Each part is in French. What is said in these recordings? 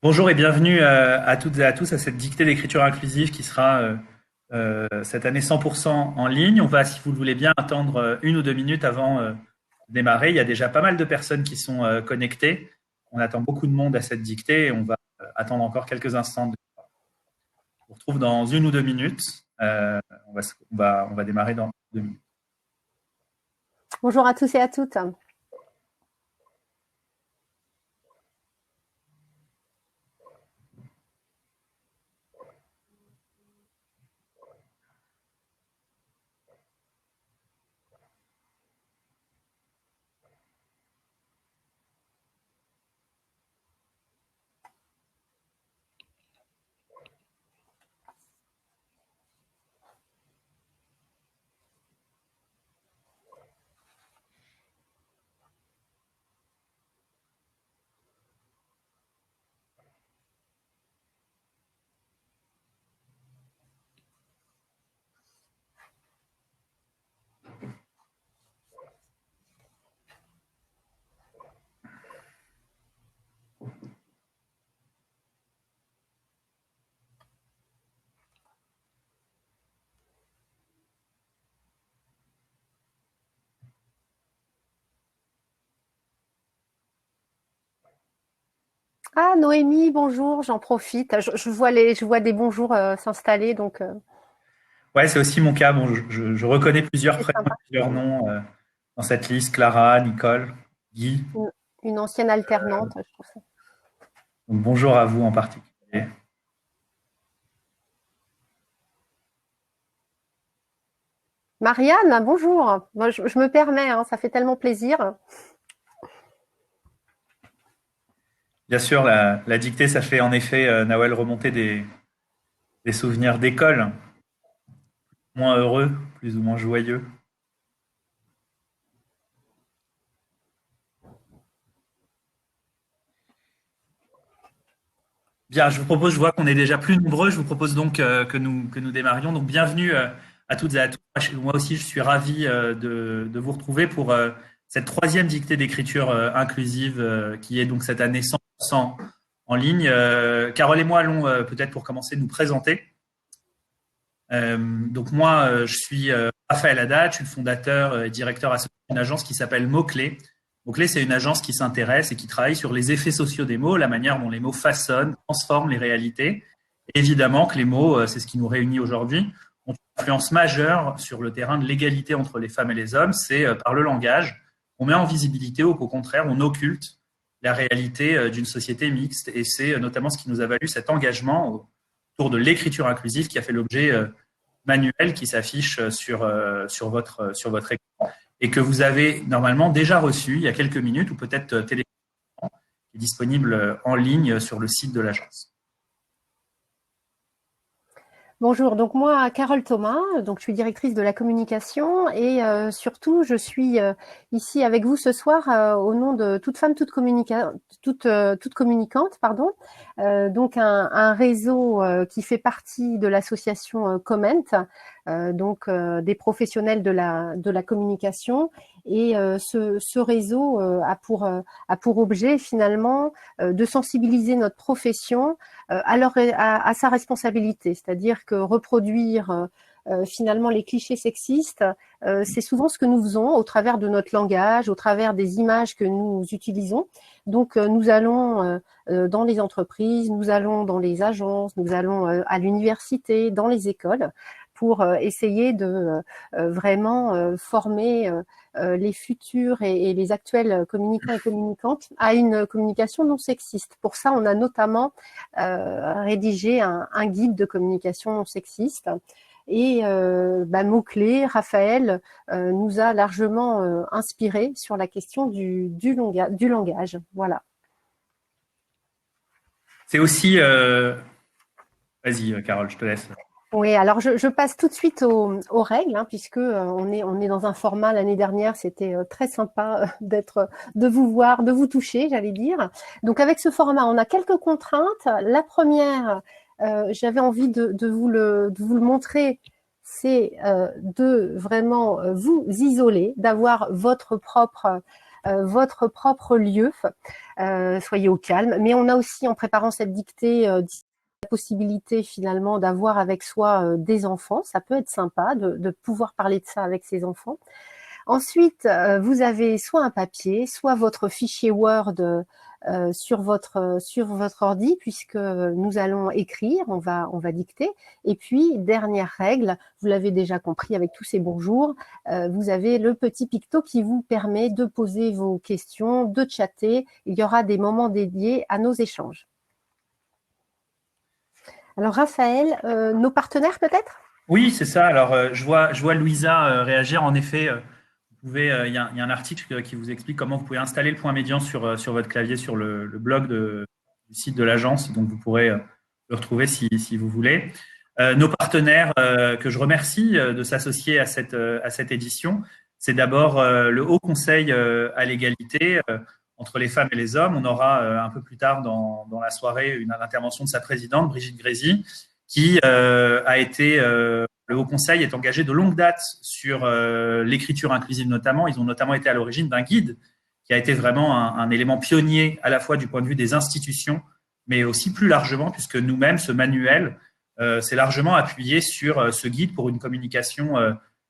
Bonjour et bienvenue à toutes et à tous à cette dictée d'écriture inclusive qui sera cette année 100% en ligne. On va, si vous le voulez bien, attendre 1 ou 2 minutes avant de démarrer. Il y a déjà pas mal de personnes qui sont connectées. On attend beaucoup de monde à cette dictée et on va attendre encore quelques instants. On se retrouve dans 1 ou 2 minutes. On va démarrer dans 2 minutes. Bonjour à tous et à toutes. Ah, Noémie, bonjour, j'en profite. Je vois des bonjours s'installer, donc Ouais, c'est aussi mon cas. Bon, je reconnais plusieurs c'est prénoms, sympa. plusieurs noms dans cette liste. Clara, Nicole, Guy. Une ancienne alternante, je trouve ça. Donc, bonjour à vous en particulier. Marianne, bonjour. Moi, je me permets, hein, ça fait tellement plaisir. Bien sûr, la dictée, ça fait en effet, Nawel, remonter des souvenirs d'école, moins heureux, plus ou moins joyeux. Bien, je vous propose, je vois qu'on est déjà plus nombreux, je vous propose donc que nous démarrions. Donc, bienvenue à toutes et à tous. Moi aussi, je suis ravi de vous retrouver pour cette troisième dictée d'écriture inclusive qui est donc cette année 100% en ligne. Carole et moi allons peut-être pour commencer nous présenter. Donc moi, je suis Raphaël Haddad, je suis le fondateur et directeur associé d'une agence qui s'appelle Mots-Clés. Mots-Clés, c'est une agence qui s'intéresse et qui travaille sur les effets sociaux des mots, la manière dont les mots façonnent, transforment les réalités. Et évidemment que les mots, c'est ce qui nous réunit aujourd'hui, ont une influence majeure sur le terrain de l'égalité entre les femmes et les hommes. C'est par le langage qu'on met en visibilité ou qu'au contraire, on occulte la réalité d'une société mixte. Et c'est notamment ce qui nous a valu cet engagement autour de l'écriture inclusive qui a fait l'objet manuel qui s'affiche sur votre écran et que vous avez normalement déjà reçu il y a quelques minutes ou peut-être téléchargé, qui est disponible en ligne sur le site de l'agence. Bonjour, donc moi, Carole Thomas, donc je suis directrice de la communication et surtout, je suis ici avec vous ce soir au nom de toute femme, toute communicante, pardon. Donc un réseau qui fait partie de l'association Comment, donc des professionnels de la communication. Et ce réseau a pour objet finalement de sensibiliser notre profession à sa responsabilité, c'est-à-dire que reproduire finalement les clichés sexistes, c'est souvent ce que nous faisons au travers de notre langage, au travers des images que nous utilisons. Donc nous allons dans les entreprises, nous allons dans les agences, nous allons à l'université, dans les écoles, pour essayer de vraiment former les futurs et les actuels communicants et communicantes à une communication non sexiste. Pour ça, on a notamment rédigé un guide de communication non sexiste. Et mots-clés, Raphaël nous a largement inspiré sur la question du langage. Voilà. C'est aussi... Vas-y, Carole, je te laisse. Oui, alors je passe tout de suite aux règles, hein, puisque on est dans un format. L'année dernière, c'était très sympa de vous voir, de vous toucher, j'allais dire. Donc avec ce format, on a quelques contraintes. La première, j'avais envie de vous le montrer, c'est de vraiment vous isoler, d'avoir votre propre votre propre lieu. Soyez au calme. Mais on a aussi, en préparant cette dictée, la possibilité finalement d'avoir avec soi des enfants. Ça peut être sympa de pouvoir parler de ça avec ses enfants. Ensuite, vous avez soit un papier, soit votre fichier Word sur votre ordi, puisque nous allons écrire, on va dicter. Et puis, dernière règle, vous l'avez déjà compris avec tous ces bonjours, vous avez le petit picto qui vous permet de poser vos questions, de chatter. Il y aura des moments dédiés à nos échanges. Alors, Raphaël, nos partenaires peut-être ? Oui, c'est ça. Alors, je vois Louisa réagir. En effet, il y a un article qui vous explique comment vous pouvez installer le point médian sur votre clavier sur le blog du site de l'agence. Donc, vous pourrez le retrouver si vous voulez. Nos partenaires que je remercie de s'associer à cette édition, c'est d'abord le Haut Conseil à l'égalité entre les femmes et les hommes. On aura un peu plus tard dans la soirée l'intervention de sa présidente, Brigitte Grésy, qui a été… le Haut Conseil est engagé de longue date sur l'écriture inclusive notamment. Ils ont notamment été à l'origine d'un guide qui a été vraiment un élément pionnier à la fois du point de vue des institutions, mais aussi plus largement, puisque nous-mêmes, ce manuel s'est largement appuyé sur ce guide pour une communication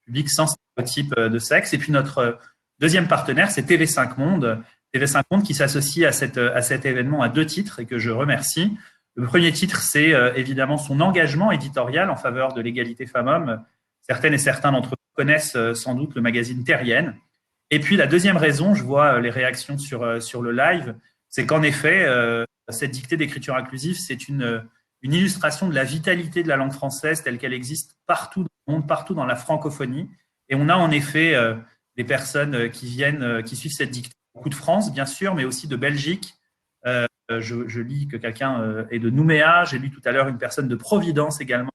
publique sans stéréotype de sexe. Et puis notre deuxième partenaire, c'est TV5 Monde. TV5 Monde qui s'associe à cet événement à 2 titres et que je remercie. Le premier titre, c'est évidemment son engagement éditorial en faveur de l'égalité femmes-hommes. Certaines et certains d'entre vous connaissent sans doute le magazine Terrienne. Et puis la deuxième raison, je vois les réactions sur le live, c'est qu'en effet, cette dictée d'écriture inclusive, c'est une illustration de la vitalité de la langue française telle qu'elle existe partout dans le monde, partout dans la francophonie. Et on a en effet des personnes qui suivent cette dictée, beaucoup de France, bien sûr, mais aussi de Belgique. Je lis que quelqu'un est de Nouméa, j'ai lu tout à l'heure une personne de Providence également.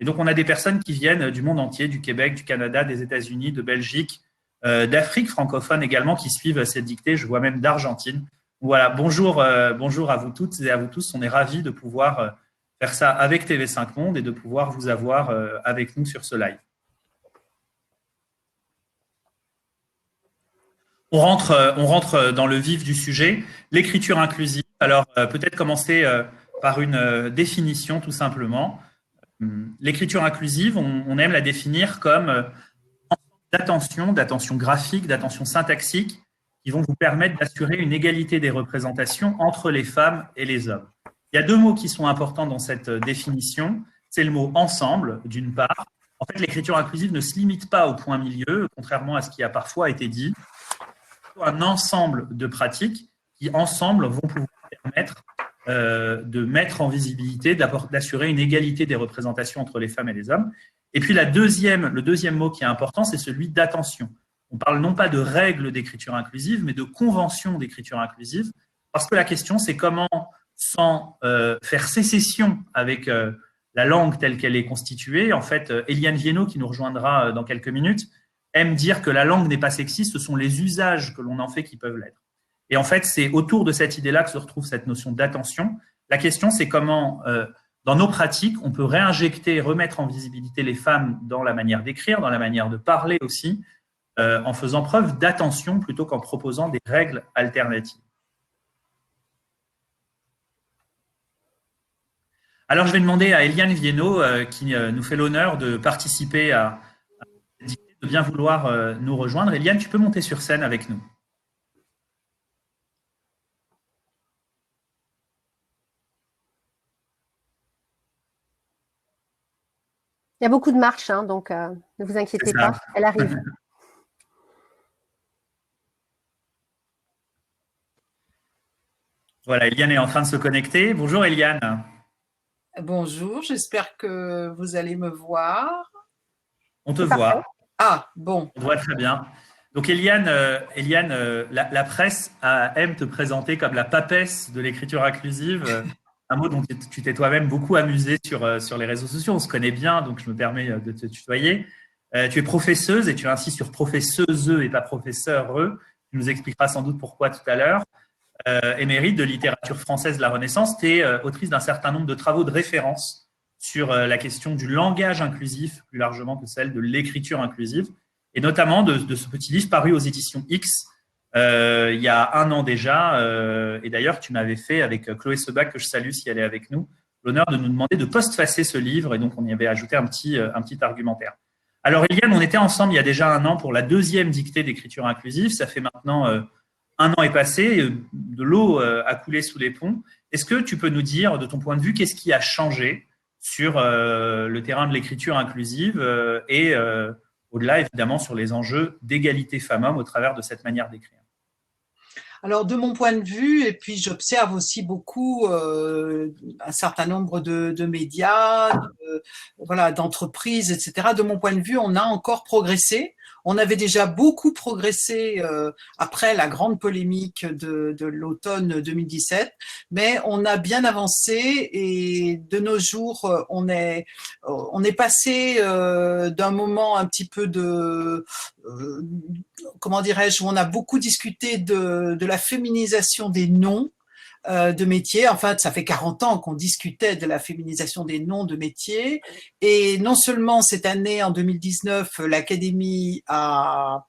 Et donc, on a des personnes qui viennent du monde entier, du Québec, du Canada, des États-Unis, de Belgique, d'Afrique francophone également, qui suivent cette dictée. Je vois même d'Argentine. Voilà, bonjour à vous toutes et à vous tous. On est ravis de pouvoir faire ça avec TV5 Monde et de pouvoir vous avoir avec nous sur ce live. On rentre dans le vif du sujet, l'écriture inclusive. Alors, peut-être commencer par une définition tout simplement. L'écriture inclusive, on aime la définir comme d'attention graphique, d'attention syntaxique, qui vont vous permettre d'assurer une égalité des représentations entre les femmes et les hommes. Il y a 2 mots qui sont importants dans cette définition. C'est le mot « ensemble », d'une part. En fait, l'écriture inclusive ne se limite pas au point milieu, contrairement à ce qui a parfois été dit. Un ensemble de pratiques qui, ensemble, vont pouvoir permettre de mettre en visibilité, d'assurer une égalité des représentations entre les femmes et les hommes. Et puis, le deuxième mot qui est important, c'est celui d'attention. On parle non pas de règles d'écriture inclusive, mais de conventions d'écriture inclusive, parce que la question, c'est comment, sans faire sécession avec la langue telle qu'elle est constituée, en fait, Eliane Viennot, qui nous rejoindra dans quelques minutes, aime dire que la langue n'est pas sexiste, ce sont les usages que l'on en fait qui peuvent l'être. Et en fait, c'est autour de cette idée-là que se retrouve cette notion d'attention. La question, c'est comment, dans nos pratiques, on peut réinjecter, remettre en visibilité les femmes dans la manière d'écrire, dans la manière de parler aussi, en faisant preuve d'attention plutôt qu'en proposant des règles alternatives. Alors, je vais demander à Eliane Viennot, qui nous fait l'honneur de participer à de bien vouloir nous rejoindre. Eliane, tu peux monter sur scène avec nous. Il y a beaucoup de marches, hein, donc ne vous inquiétez pas, elle arrive. Voilà, Eliane est en train de se connecter. Bonjour Eliane. Bonjour, j'espère que vous allez me voir. On te voit. Ah, bon. On te voit très bien. Donc Eliane, la presse aime te présenter comme la papesse de l'écriture inclusive, un mot dont tu t'es toi-même beaucoup amusé sur les réseaux sociaux. On se connaît bien, donc je me permets de te tutoyer. Tu es professeuse et tu insistes sur professeuse et pas professeur. Tu nous expliqueras sans doute pourquoi tout à l'heure. Émérite de littérature française de la Renaissance, tu es autrice d'un certain nombre de travaux de référence sur la question du langage inclusif, plus largement que celle de l'écriture inclusive, et notamment de ce petit livre paru aux éditions X, il y a un an déjà. Et d'ailleurs, tu m'avais fait, avec Chloé Sebag, que je salue si elle est avec nous, l'honneur de nous demander de postfacer ce livre. Et donc, on y avait ajouté un petit argumentaire. Alors, Eliane, on était ensemble il y a déjà un an pour la deuxième dictée d'écriture inclusive. Ça fait maintenant un an est passé, de l'eau a coulé sous les ponts. Est-ce que tu peux nous dire, de ton point de vue, qu'est-ce qui a changé sur le terrain de l'écriture inclusive et au-delà, évidemment, sur les enjeux d'égalité femmes-hommes au travers de cette manière d'écrire? Alors, de mon point de vue, et puis j'observe aussi beaucoup un certain nombre de médias, voilà, d'entreprises, etc. De mon point de vue, on a encore progressé. On avait déjà beaucoup progressé après la grande polémique de l'automne 2017, mais on a bien avancé et de nos jours, on est passé d'un moment un petit peu de comment dirais-je, où on a beaucoup discuté de la féminisation des noms de métiers. En fait, ça fait 40 ans qu'on discutait de la féminisation des noms de métiers. Et non seulement cette année, en 2019, l'Académie a,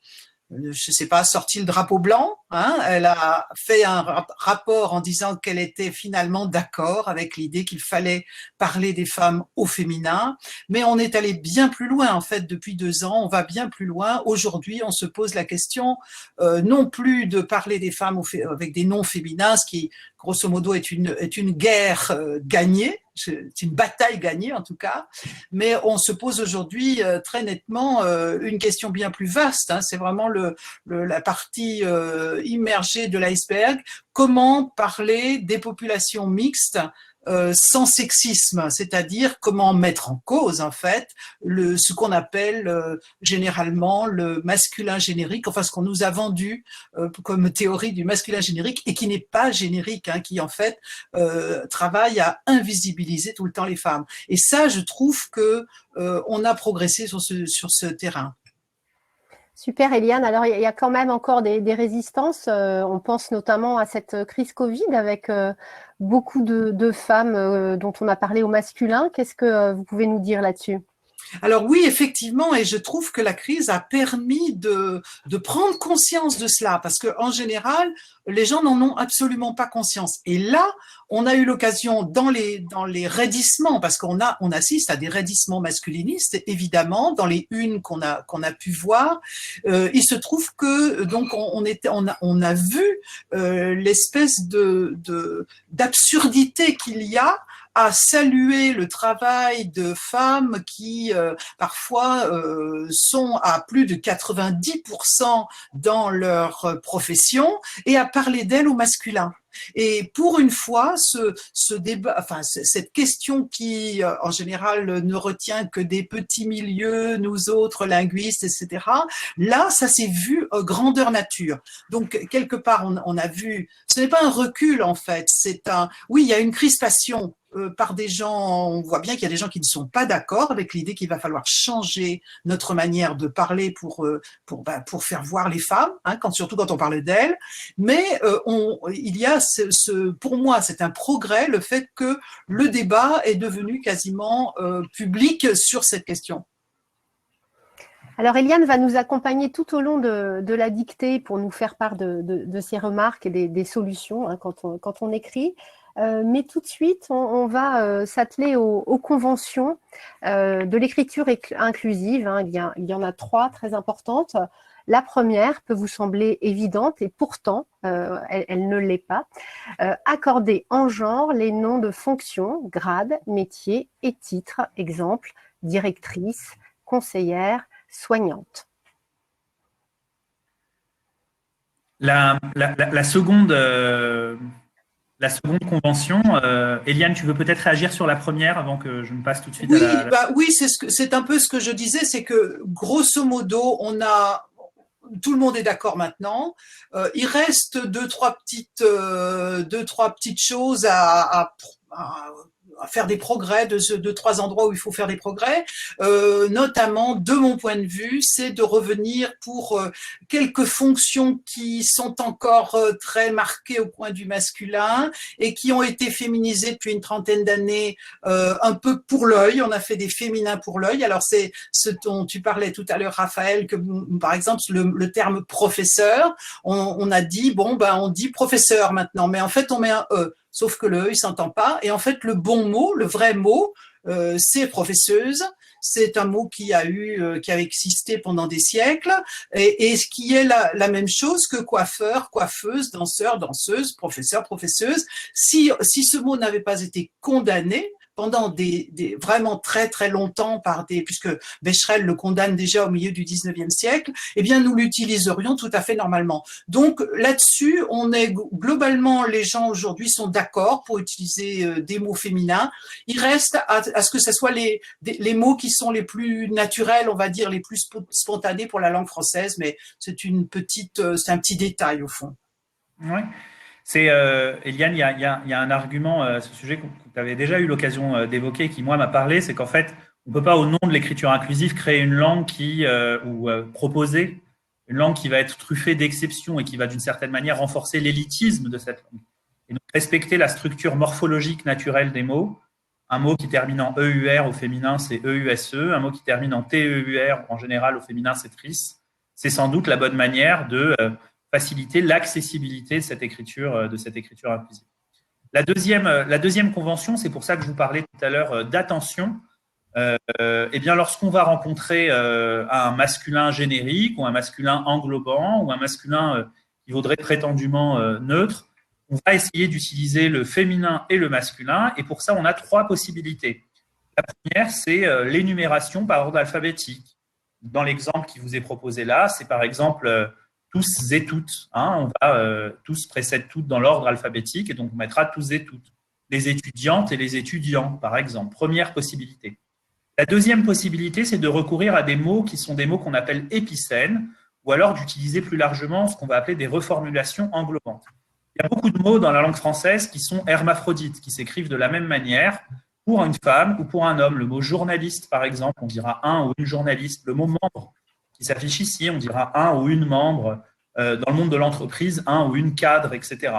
je sais pas, sorti le drapeau blanc. Hein, elle a fait un rapport en disant qu'elle était finalement d'accord avec l'idée qu'il fallait parler des femmes au féminin. Mais on est allé bien plus loin, en fait, depuis 2 ans. On va bien plus loin. Aujourd'hui, on se pose la question non plus de parler des femmes avec des noms féminins, ce qui, grosso modo, est une guerre gagnée. C'est une bataille gagnée en tout cas, mais on se pose aujourd'hui très nettement une question bien plus vaste. Hein, c'est vraiment la partie immergée de l'iceberg. Comment parler des populations mixtes sans sexisme, c'est-à-dire comment mettre en cause en fait ce qu'on appelle généralement le masculin générique, enfin ce qu'on nous a vendu comme théorie du masculin générique et qui n'est pas générique, hein, qui en fait travaille à invisibiliser tout le temps les femmes. Et ça, je trouve que on a progressé sur ce terrain. Super, Eliane. Alors, il y a quand même encore des résistances. On pense notamment à cette crise Covid avec beaucoup de femmes dont on a parlé au masculin. Qu'est-ce que vous pouvez nous dire là-dessus? Alors oui, effectivement, et je trouve que la crise a permis de prendre conscience de cela, parce que en général, les gens n'en ont absolument pas conscience. Et là, on a eu l'occasion dans les raidissements, parce qu'on assiste à des raidissements masculinistes, évidemment, dans les unes qu'on a pu voir. Il se trouve que donc on a vu l'espèce d'absurdité qu'il y a à saluer le travail de femmes qui parfois sont à plus de 90% dans leur profession et à parler d'elles au masculin. Et pour une fois, ce débat, enfin cette question qui en général ne retient que des petits milieux, nous autres linguistes, etc. Là, ça s'est vu grandeur nature. Donc quelque part, on a vu, ce n'est pas un recul en fait, oui, il y a une crispation par des gens, on voit bien qu'il y a des gens qui ne sont pas d'accord avec l'idée qu'il va falloir changer notre manière de parler pour faire voir les femmes, hein, surtout quand on parle d'elles. Mais il y a pour moi, c'est un progrès, le fait que le débat est devenu quasiment public sur cette question. Alors, Eliane va nous accompagner tout au long de la dictée pour nous faire part de ses remarques et des solutions, hein, quand on écrit. Mais tout de suite, on va s'atteler aux conventions de l'écriture inclusive. Hein. Il y en a 3 très importantes. La première peut vous sembler évidente et pourtant, elle ne l'est pas. Accorder en genre les noms de fonctions, grades, métiers et titres. Exemple, directrice, conseillère, soignante. La seconde... La seconde convention, Eliane, tu veux peut-être réagir sur la première avant que je me passe tout de suite à la... Oui, c'est un peu ce que je disais, c'est que grosso modo, tout le monde est d'accord maintenant. Il reste deux, trois petites choses à faire des progrès, de 3 endroits où il faut faire des progrès. Notamment, de mon point de vue, c'est de revenir pour quelques fonctions qui sont encore très marquées au point du masculin et qui ont été féminisées depuis une trentaine d'années, un peu pour l'œil. On a fait des féminins pour l'œil. Alors c'est ce dont tu parlais tout à l'heure, Raphaël, que par exemple le terme professeur, on a dit bon ben on dit professeur maintenant, mais en fait on met un e, sauf que le e il s'entend pas. Et en fait le bon mot, le vrai mot, c'est professeuse. C'est un mot qui a existé pendant des siècles et ce qui est la même chose que coiffeur, coiffeuse, danseur, danseuse, professeur, professeuse. Si ce mot n'avait pas été condamné pendant vraiment très très longtemps puisque Becherel le condamne déjà au milieu du 19e siècle, eh bien nous l'utiliserions tout à fait normalement. Donc là-dessus, globalement, les gens aujourd'hui sont d'accord pour utiliser des mots féminins. Il reste à ce que ce soit les mots qui sont les plus naturels, on va dire, les plus spontanés pour la langue française, mais c'est un petit détail au fond. Oui. Eliane, il y a un argument à ce sujet que tu avais déjà eu l'occasion d'évoquer, qui moi m'a parlé, c'est qu'en fait, on ne peut pas au nom de l'écriture inclusive créer une langue proposer une langue qui va être truffée d'exceptions et qui va d'une certaine manière renforcer l'élitisme de cette langue. Et donc respecter la structure morphologique naturelle des mots. Un mot qui termine en EUR au féminin, c'est EUSE. Un mot qui termine en TEUR, en général au féminin, c'est TRIS. C'est sans doute la bonne manière de faciliter l'accessibilité de cette écriture inclusive. La deuxième convention, c'est pour ça que je vous parlais tout à l'heure d'attention. Eh bien, lorsqu'on va rencontrer un masculin générique ou un masculin englobant ou un masculin qui vaudrait prétendument neutre, on va essayer d'utiliser le féminin et le masculin. Et pour ça, on a 3 possibilités. La première, c'est l'énumération par ordre alphabétique. Dans l'exemple qui vous est proposé là, c'est par exemple tous et toutes. On va tous précède toutes dans l'ordre alphabétique et donc on mettra tous et toutes. Les étudiantes et les étudiants, par exemple. Première possibilité. La deuxième possibilité, c'est de recourir à des mots qui sont des mots qu'on appelle épicènes ou alors d'utiliser plus largement ce qu'on va appeler des reformulations englobantes. Il y a beaucoup de mots dans la langue française qui sont hermaphrodites, qui s'écrivent de la même manière pour une femme ou pour un homme. Le mot journaliste, par exemple, on dira un ou une journaliste. Le mot membre qui s'affiche ici, on dira un ou une membre. Dans le monde de l'entreprise, un ou une cadre, etc.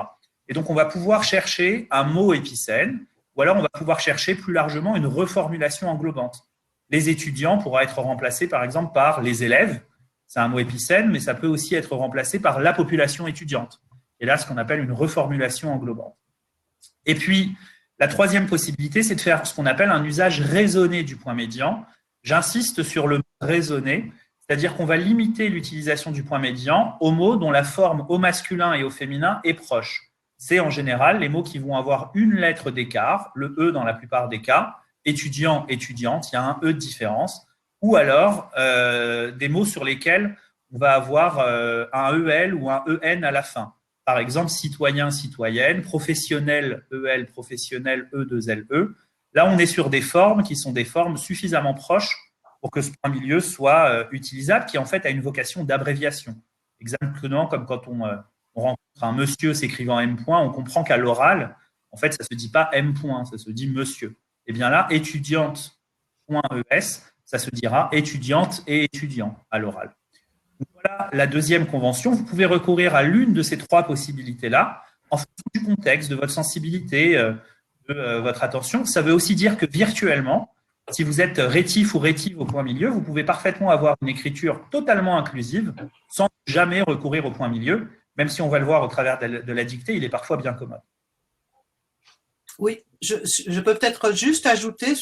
Et donc, on va pouvoir chercher un mot épicène ou alors on va pouvoir chercher plus largement une reformulation englobante. Les étudiants pourra être remplacé, par exemple, par les élèves. C'est un mot épicène, mais ça peut aussi être remplacé par la population étudiante. Et là, ce qu'on appelle une reformulation englobante. Et puis, la troisième possibilité, c'est de faire ce qu'on appelle un usage raisonné du point médian. J'insiste sur le raisonné, c'est-à-dire qu'on va limiter l'utilisation du point médian aux mots dont la forme au masculin et au féminin est proche. C'est en général les mots qui vont avoir une lettre d'écart, le E dans la plupart des cas, étudiant, étudiante, il y a un E de différence, ou alors des mots sur lesquels on va avoir un EL ou un EN à la fin. Par exemple, citoyen, citoyenne, professionnel, EL, professionnel, E2LE. Là, on est sur des formes qui sont des formes suffisamment proches pour que ce point milieu soit utilisable, qui en fait a une vocation d'abréviation. Exactement comme quand on rencontre un monsieur s'écrivant M point, on comprend qu'à l'oral, en fait, ça ne se dit pas M point, ça se dit monsieur. Et bien là, étudiante.es, ça se dira étudiante et étudiant à l'oral. Voilà la deuxième convention. Vous pouvez recourir à l'une de ces 3 possibilités-là en fonction du contexte, de votre sensibilité, de votre attention. Ça veut aussi dire que virtuellement, si vous êtes rétif ou rétive au point milieu, vous pouvez parfaitement avoir une écriture totalement inclusive sans jamais recourir au point milieu, même si on va le voir au travers de la dictée, il est parfois bien commode. Oui, je peux peut-être juste ajouter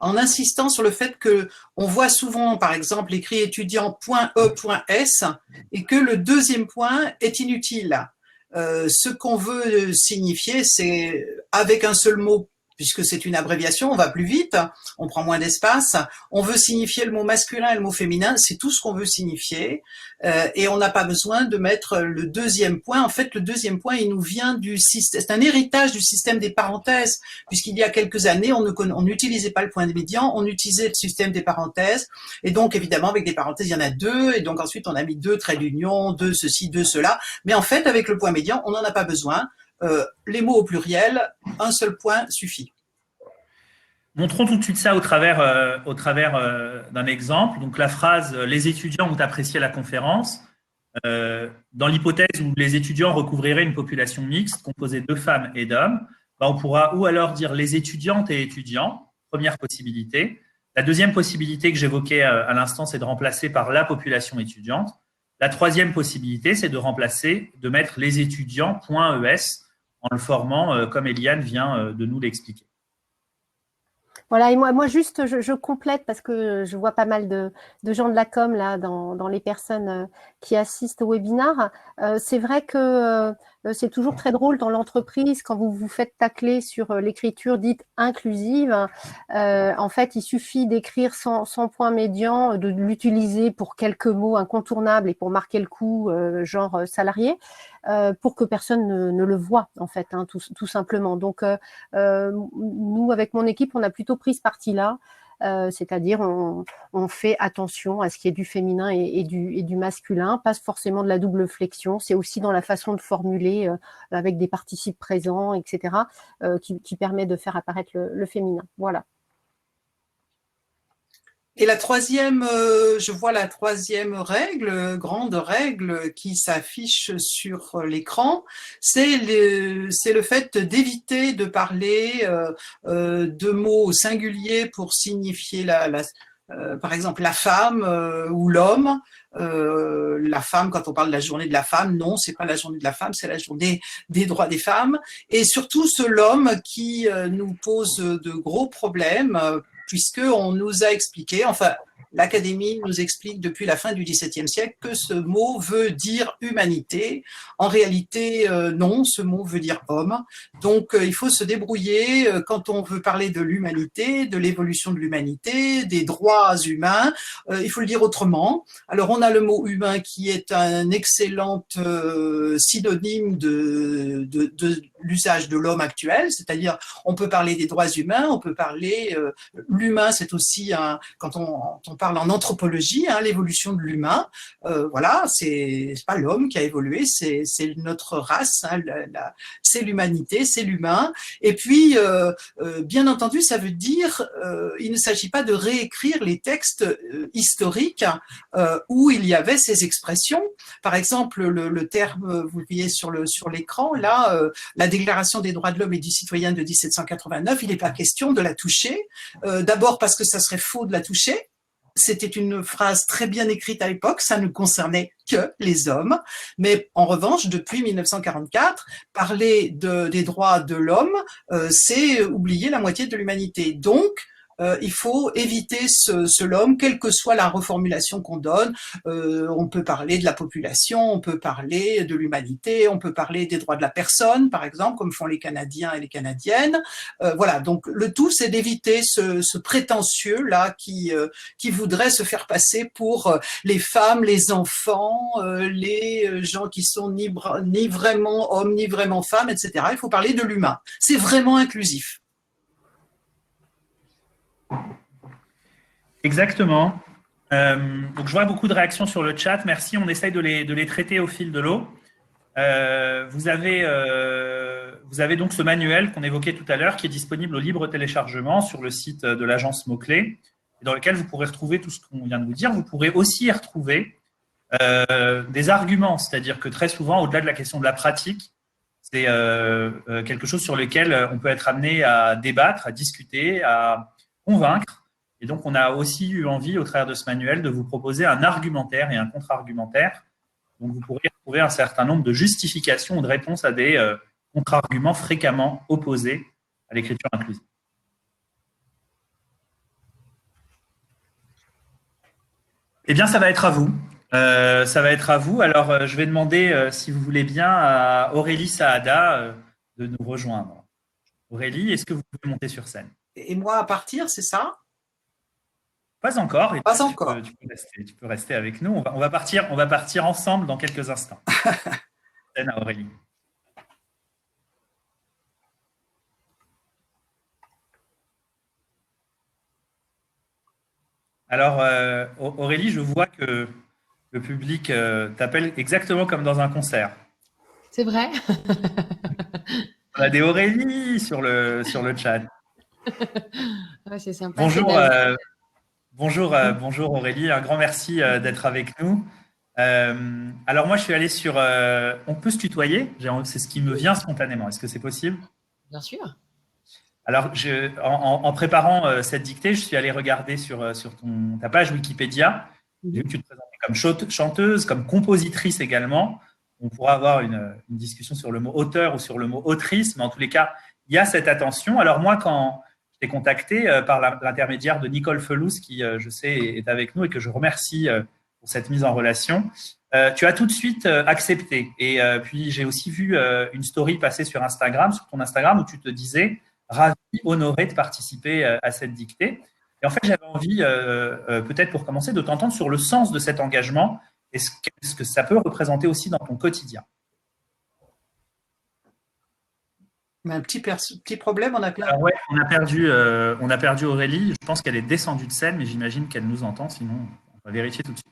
en insistant sur le fait que on voit souvent, par exemple, écrit étudiant.e.s et que le deuxième point est inutile. Ce qu'on veut signifier, c'est avec un seul mot, puisque c'est une abréviation, on va plus vite, on prend moins d'espace, on veut signifier le mot masculin et le mot féminin, c'est tout ce qu'on veut signifier, et on n'a pas besoin de mettre le deuxième point. En fait, le deuxième point, il nous vient du système, c'est un héritage du système des parenthèses, puisqu'il y a quelques années, on n'utilisait pas le point médian, on utilisait le système des parenthèses, et donc évidemment, avec des parenthèses, il y en a 2, et donc ensuite, on a mis 2 traits d'union, 2 ceci, 2 cela, mais en fait, avec le point médian, on n'en a pas besoin. Les mots au pluriel, un seul point suffit. Montrons tout de suite ça au travers d'un exemple. Donc la phrase les étudiants ont apprécié la conférence. Dans l'hypothèse où les étudiants recouvriraient une population mixte composée de femmes et d'hommes, on pourra ou alors dire les étudiantes et étudiants, première possibilité. La deuxième possibilité que j'évoquais à l'instant, c'est de remplacer par la population étudiante. La troisième possibilité, c'est de mettre les étudiants.es en le formant comme Eliane vient de nous l'expliquer. Voilà, et moi juste, je complète parce que je vois pas mal de gens de la com là dans les personnes qui assistent au webinaire. C'est vrai que c'est toujours très drôle dans l'entreprise quand vous vous faites tacler sur l'écriture dite inclusive. En fait, il suffit d'écrire sans point médian, de l'utiliser pour quelques mots incontournables et pour marquer le coup, genre salarié, pour que personne ne le voit en fait, hein, tout simplement. Donc nous, avec mon équipe, on a plutôt pris ce parti-là, c'est-à-dire on fait attention à ce qui est du féminin et du masculin, pas forcément de la double flexion, c'est aussi dans la façon de formuler avec des participes présents, etc., qui permet de faire apparaître le féminin. Voilà. Et la troisième, je vois la troisième règle, grande règle qui s'affiche sur l'écran, c'est le fait d'éviter de parler de mots au singulier pour signifier par exemple la femme ou l'homme. La femme, quand on parle de la journée de la femme, non, c'est pas la journée de la femme, c'est la journée des droits des femmes. Et surtout l'homme qui nous pose de gros problèmes, puisqu'on nous a expliqué, enfin, l'Académie nous explique depuis la fin du XVIIe siècle que ce mot veut dire humanité. En réalité, non, ce mot veut dire homme. Donc, il faut se débrouiller quand on veut parler de l'humanité, de l'évolution de l'humanité, des droits humains. Il faut le dire autrement. Alors, on a le mot humain qui est un excellent synonyme de l'usage de l'homme actuel, c'est-à-dire on peut parler des droits humains, on peut parler l'humain, c'est aussi quand on parle en anthropologie, hein, l'évolution de l'humain. Voilà, c'est pas l'homme qui a évolué, c'est notre race, hein, c'est l'humanité, c'est l'humain. Et puis, bien entendu, ça veut dire, il ne s'agit pas de réécrire les textes historiques où il y avait ces expressions. Par exemple, le terme, vous le voyez sur l'écran, là, la Déclaration des droits de l'homme et du citoyen de 1789, il n'est pas question de la toucher. D'abord parce que ça serait faux de la toucher. C'était une phrase très bien écrite à l'époque, ça ne concernait que les hommes. Mais en revanche, depuis 1944, parler des droits de l'homme, c'est oublier la moitié de l'humanité. Donc, il faut éviter l'homme, quelle que soit la reformulation qu'on donne. On peut parler de la population, on peut parler de l'humanité, on peut parler des droits de la personne, par exemple, comme font les Canadiens et les Canadiennes. Voilà, donc le tout, c'est d'éviter ce prétentieux-là qui voudrait se faire passer pour les femmes, les enfants, les gens qui sont ni vraiment hommes, ni vraiment femmes, etc. Il faut parler de l'humain. C'est vraiment inclusif. Exactement. Donc je vois beaucoup de réactions sur le chat. Merci. On essaye de les traiter au fil de l'eau. Vous avez donc ce manuel qu'on évoquait tout à l'heure qui est disponible au libre téléchargement sur le site de l'agence mots-clés, dans lequel vous pourrez retrouver tout ce qu'on vient de vous dire. Vous pourrez aussi y retrouver des arguments, c'est-à-dire que très souvent, au-delà de la question de la pratique, c'est quelque chose sur lequel on peut être amené à débattre, à discuter, à convaincre. Et donc, on a aussi eu envie, au travers de ce manuel, de vous proposer un argumentaire et un contre-argumentaire. Donc, vous pourrez trouver un certain nombre de justifications ou de réponses à des contre-arguments fréquemment opposés à l'écriture inclusive. Eh bien, ça va être à vous. Alors, je vais demander, si vous voulez bien, à Aurélie Saada de nous rejoindre. Aurélie, est-ce que vous pouvez monter sur scène? Et moi, à partir, c'est ça? Pas encore. Et pas encore. Tu peux rester avec nous. On va partir ensemble dans quelques instants. Scène à Aurélie. Alors, Aurélie, je vois que le public t'appelle exactement comme dans un concert. C'est vrai. On a des Aurélie sur le chat. Ouais, c'est sympa. Bonjour, bonjour Aurélie, un grand merci d'être avec nous. Alors moi, je suis allé sur... on peut se tutoyer? C'est ce qui me vient spontanément. Est-ce que c'est possible? Bien sûr. Alors, en préparant cette dictée, je suis allé regarder sur ta page Wikipédia. J'ai vu que tu te présentais comme chanteuse, comme compositrice également. On pourra avoir une discussion sur le mot auteur ou sur le mot autrice, mais en tous les cas, il y a cette attention. Alors moi, quand je t'ai contacté par l'intermédiaire de Nicole Felous, qui, je sais, est avec nous et que je remercie pour cette mise en relation, tu as tout de suite accepté. Et puis, j'ai aussi vu une story passer sur ton Instagram, où tu te disais ravi, honoré de participer à cette dictée. Et en fait, j'avais envie, peut-être pour commencer, de t'entendre sur le sens de cet engagement et ce que ça peut représenter aussi dans ton quotidien. Mais un petit problème, on a plein. Ouais, on a perdu Aurélie. Je pense qu'elle est descendue de scène, mais j'imagine qu'elle nous entend. Sinon, on va vérifier tout de suite.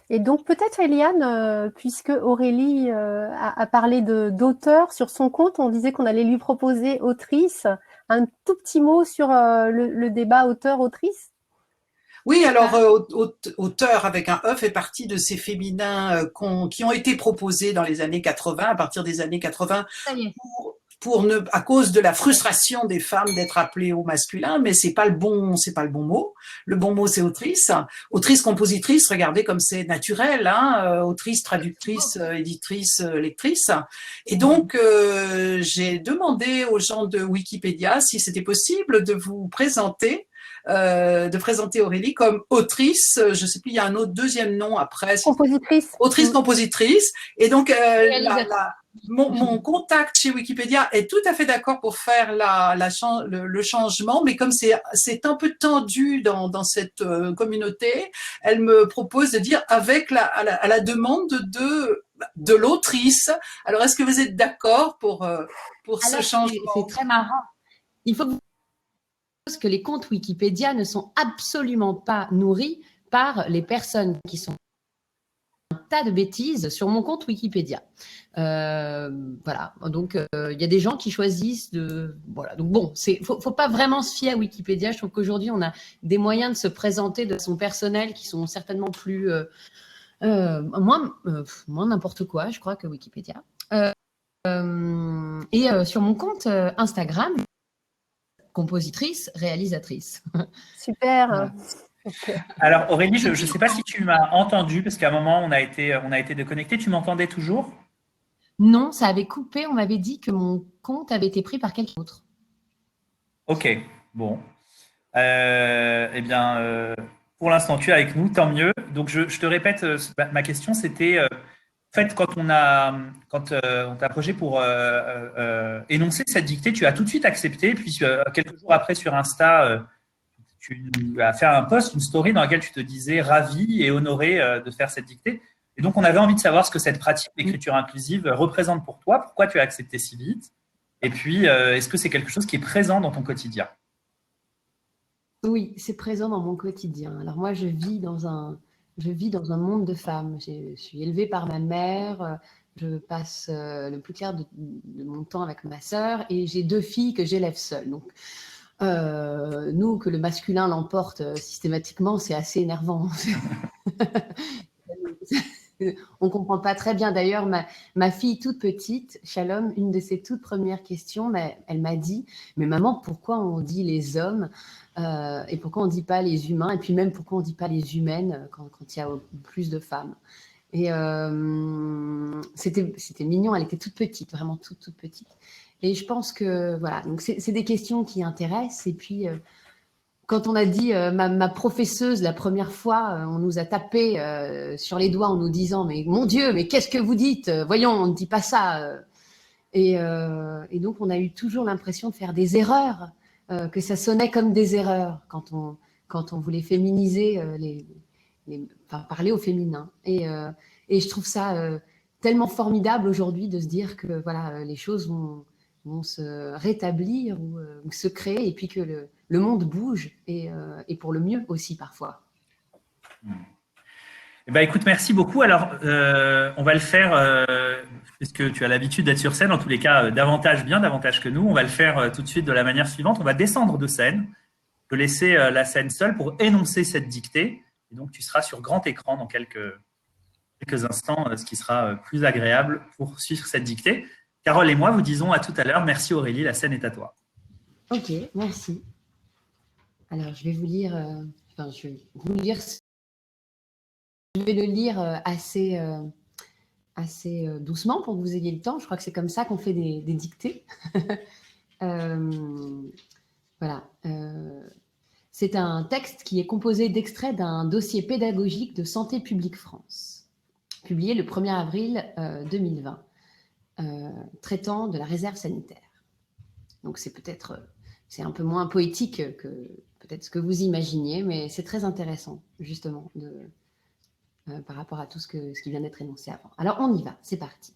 Et donc peut-être Eliane, puisque Aurélie a parlé d'auteur sur son compte, on disait qu'on allait lui proposer autrice, un tout petit mot sur le débat auteur-autrice. Oui, alors auteur avec un E fait partie de ces féminins qui ont été proposés dans les années 80, à partir des années 80, à cause de la frustration des femmes d'être appelées au masculin, mais c'est pas le bon mot. Le bon mot, c'est autrice. Autrice, compositrice, regardez comme c'est naturel, hein, autrice, traductrice, éditrice, lectrice. Et donc, j'ai demandé aux gens de Wikipédia si c'était possible de vous présenter Aurélie comme autrice. Je sais plus, il y a un autre deuxième nom après. Compositrice. Autrice-compositrice. Et donc, mon contact chez Wikipédia est tout à fait d'accord pour faire le changement, mais comme c'est un peu tendu dans cette communauté, elle me propose de dire à la demande de l'autrice. Alors, est-ce que vous êtes d'accord pour ce changement? C'est très marrant. Il faut que les comptes Wikipédia ne sont absolument pas nourris par les personnes qui sont un tas de bêtises sur mon compte Wikipédia. Voilà. Donc, il y a des gens qui choisissent de... Voilà. Donc, bon, faut pas vraiment se fier à Wikipédia. Je trouve qu'aujourd'hui, on a des moyens de se présenter de façon personnelle qui sont certainement plus... moins n'importe quoi, je crois, que Wikipédia. Sur mon compte Instagram, compositrice, réalisatrice. Super. Alors Aurélie, je ne sais pas si tu m'as entendu, parce qu'à un moment, on a été déconnecté. Tu m'entendais toujours? Non, ça avait coupé. On m'avait dit que mon compte avait été pris par quelqu'un d'autre. Ok, bon. Eh bien, pour l'instant, tu es avec nous, tant mieux. Donc, je te répète, ma question, c'était... En fait, quand on t'a approché pour énoncer cette dictée, tu as tout de suite accepté. Puis quelques jours après, sur Insta, tu as fait un post, une story dans laquelle tu te disais ravi et honoré de faire cette dictée. Et donc, on avait envie de savoir ce que cette pratique d'écriture inclusive représente pour toi. Pourquoi tu as accepté si vite? Et puis, est-ce que c'est quelque chose qui est présent dans ton quotidien? Oui, c'est présent dans mon quotidien. Alors moi, je vis dans un monde de femmes. Je suis élevée par ma mère, je passe le plus clair de mon temps avec ma sœur et j'ai 2 filles que j'élève seule. Donc, nous, que le masculin l'emporte systématiquement, c'est assez énervant. On ne comprend pas très bien. D'ailleurs, ma fille toute petite, Shalom, une de ses toutes premières questions, elle m'a dit « Mais maman, pourquoi on dit les hommes et pourquoi on ne dit pas les humains? Et puis même, pourquoi on ne dit pas les humaines quand il y a plus de femmes ?» Et c'était mignon, elle était toute petite, vraiment toute petite. Et je pense que, voilà, donc c'est des questions qui intéressent. Et puis, quand on a dit, ma professeuse, la première fois, on nous a tapé sur les doigts en nous disant « Mais mon Dieu, mais qu'est-ce que vous dites? Voyons, on ne dit pas ça. » Et donc, on a eu toujours l'impression de faire des erreurs, que ça sonnait comme des erreurs quand on voulait féminiser, enfin, parler au féminin. Et je trouve ça tellement formidable aujourd'hui de se dire que voilà, les choses vont se rétablir ou se créer et puis que le monde bouge et pour le mieux aussi parfois. Eh ben, écoute, merci beaucoup. Alors, on va le faire puisque tu as l'habitude d'être sur scène, en tous les cas, bien davantage que nous. On va le faire tout de suite de la manière suivante. On va descendre de scène, te laisser la scène seule pour énoncer cette dictée. Et donc, tu seras sur grand écran dans quelques instants, ce qui sera plus agréable pour suivre cette dictée. Carole et moi vous disons à tout à l'heure. Merci Aurélie, la scène est à toi. Ok, merci. Alors, je vais vous lire, je vais le lire assez doucement pour que vous ayez le temps. Je crois que c'est comme ça qu'on fait des dictées. Voilà. C'est un texte qui est composé d'extraits d'un dossier pédagogique de Santé publique France, publié le 1er avril 2020, traitant de la réserve sanitaire. Donc c'est un peu moins poétique que peut-être ce que vous imaginiez, mais c'est très intéressant justement par rapport à tout ce qui vient d'être énoncé avant. Alors on y va, c'est parti.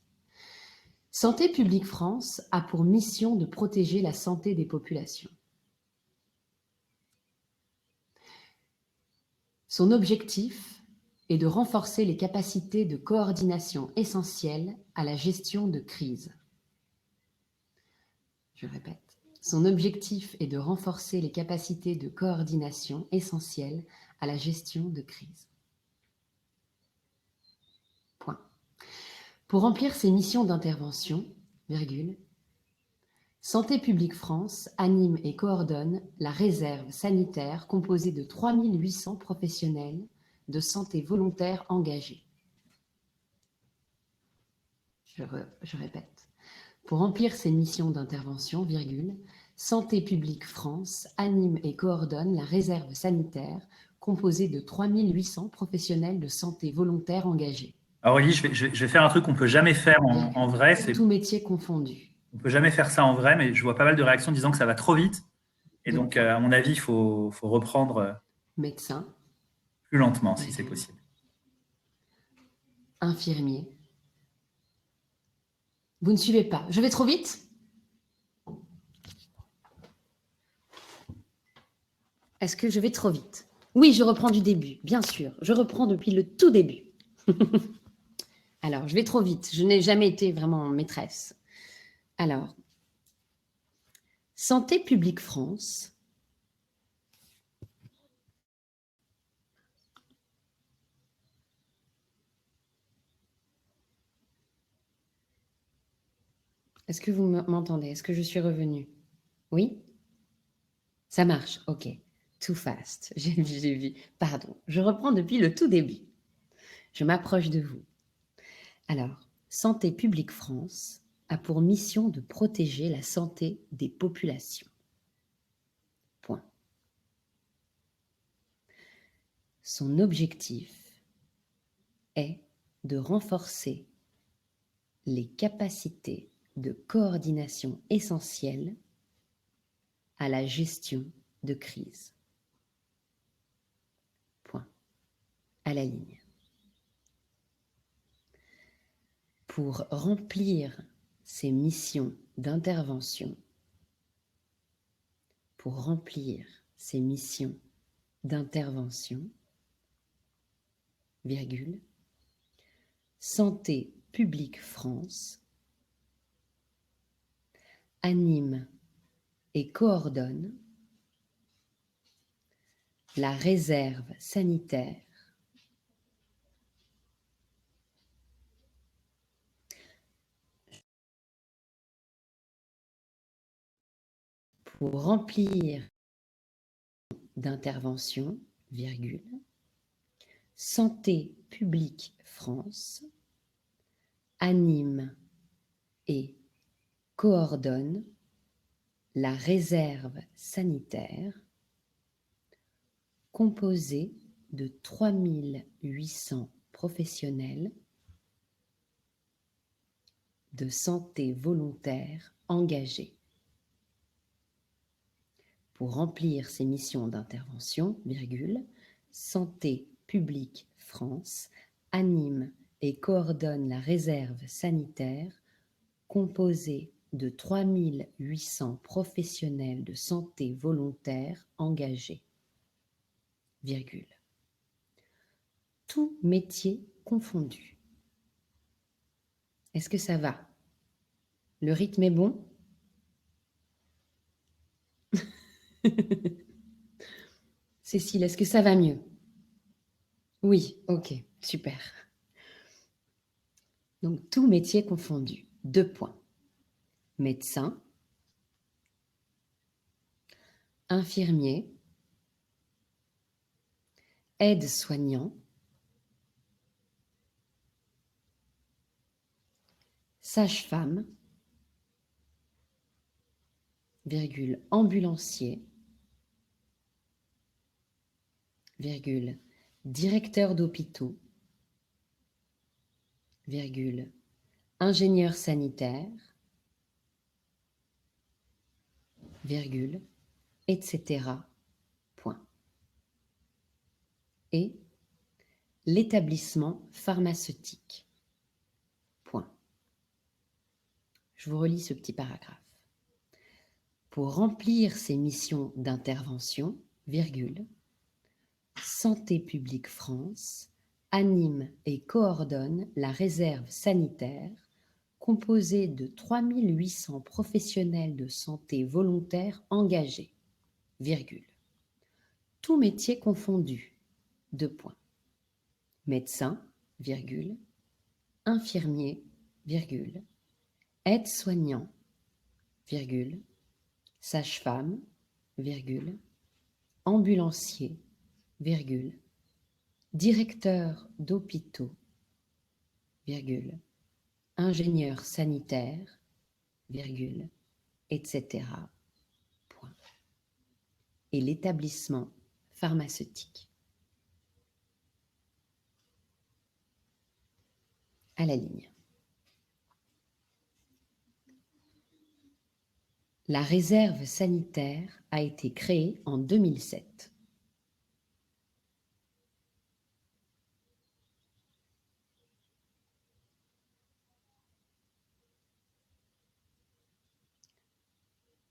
Santé publique France a pour mission de protéger la santé des populations. Son objectif est de renforcer les capacités de coordination essentielles à la gestion de crise. Je répète. Son objectif est de renforcer les capacités de coordination essentielles à la gestion de crise. Point. Pour remplir ses missions d'intervention, Santé publique France anime et coordonne la réserve sanitaire composée de 3800 professionnels de santé volontaires engagés. Je répète. Pour remplir ses missions d'intervention, Santé publique France anime et coordonne la réserve sanitaire composée de 3800 professionnels de santé volontaires engagés. Alors Aurélie, je vais faire un truc qu'on ne peut jamais faire en vrai. Tout métier confondu. On ne peut jamais faire ça en vrai, mais je vois pas mal de réactions disant que ça va trop vite. Et donc, à mon avis, il faut reprendre médecin, plus lentement, si c'est possible. Infirmier. Vous ne suivez pas. Je vais trop vite ? Est-ce que je vais trop vite ? Oui, je reprends du début, bien sûr. Je reprends depuis le tout début. Alors, je vais trop vite. Je n'ai jamais été vraiment maîtresse. Alors, Santé publique France Est-ce que vous m'entendez? Est-ce que je suis revenue? Oui? Ça marche, ok. Too fast, j'ai vu. Pardon, je reprends depuis le tout début. Je m'approche de vous. Alors, Santé publique France a pour mission de protéger la santé des populations. Point. Son objectif est de renforcer les capacités de coordination essentielles à la gestion de crise. Point. À la ligne. Pour remplir ces missions d'intervention, Santé publique France anime et coordonne la réserve sanitaire pour remplir d'intervention, Santé publique France anime et coordonne la réserve sanitaire composée de 3800 professionnels de santé volontaires engagés. Pour remplir ses missions d'intervention, Santé publique France anime et coordonne la réserve sanitaire composée de 3800 professionnels de santé volontaires engagés. Tout métier confondu. Est-ce que ça va? Le rythme est bon? Cécile, est-ce que ça va mieux? Oui, ok, super. Donc, tout métier confondu. 2 points. Médecin, infirmier, aide-soignant, sage-femme, virgule, ambulancier, virgule, directeur d'hôpitaux, virgule, ingénieur sanitaire, virgule, etc. Point. Et l'établissement pharmaceutique. Point. Je vous relis ce petit paragraphe. Pour remplir ses missions d'intervention, virgule, Santé publique France anime et coordonne la réserve sanitaire composée de 3800 professionnels de santé volontaires engagés, virgule. Tout métier confondu, 2 points. Médecin, virgule, infirmier, virgule, aide-soignant, virgule, sage-femme, virgule, ambulancier, virgule, directeur d'hôpitaux, virgule, ingénieur sanitaire, virgule, etc. Point. Et l'établissement pharmaceutique. À la ligne. La réserve sanitaire a été créée en 2007.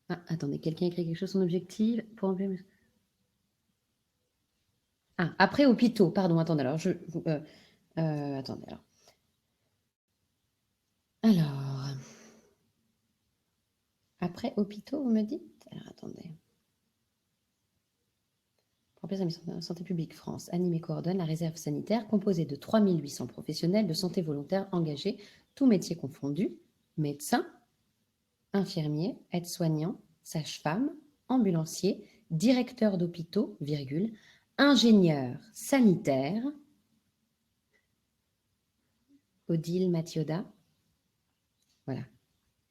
Ah, attendez, quelqu'un écrit quelque chose, son objectif pour remplir... Ah, après hôpitaux, pardon, attendez, alors attendez, alors, après hôpitaux, vous me dites? Alors, attendez. Pour remplir sa mission de Santé publique France, anime et coordonne la réserve sanitaire composée de 3800 professionnels de santé volontaires engagés, tous métiers confondus, médecins, infirmiers, aides-soignants, sages-femmes, ambulanciers, directeurs d'hôpitaux, virgule, ingénieurs sanitaires, Odile Mathioda, voilà,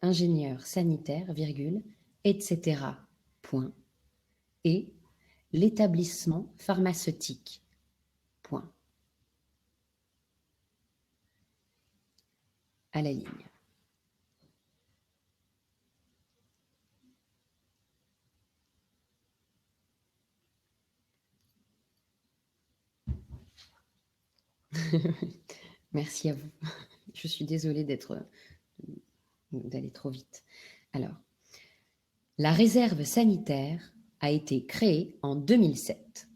ingénieur sanitaire, virgule, etc. Point. Et l'établissement pharmaceutique. Point. À la ligne. Merci à vous. Je suis désolée d'aller trop vite. Alors, la réserve sanitaire a été créée en 2007.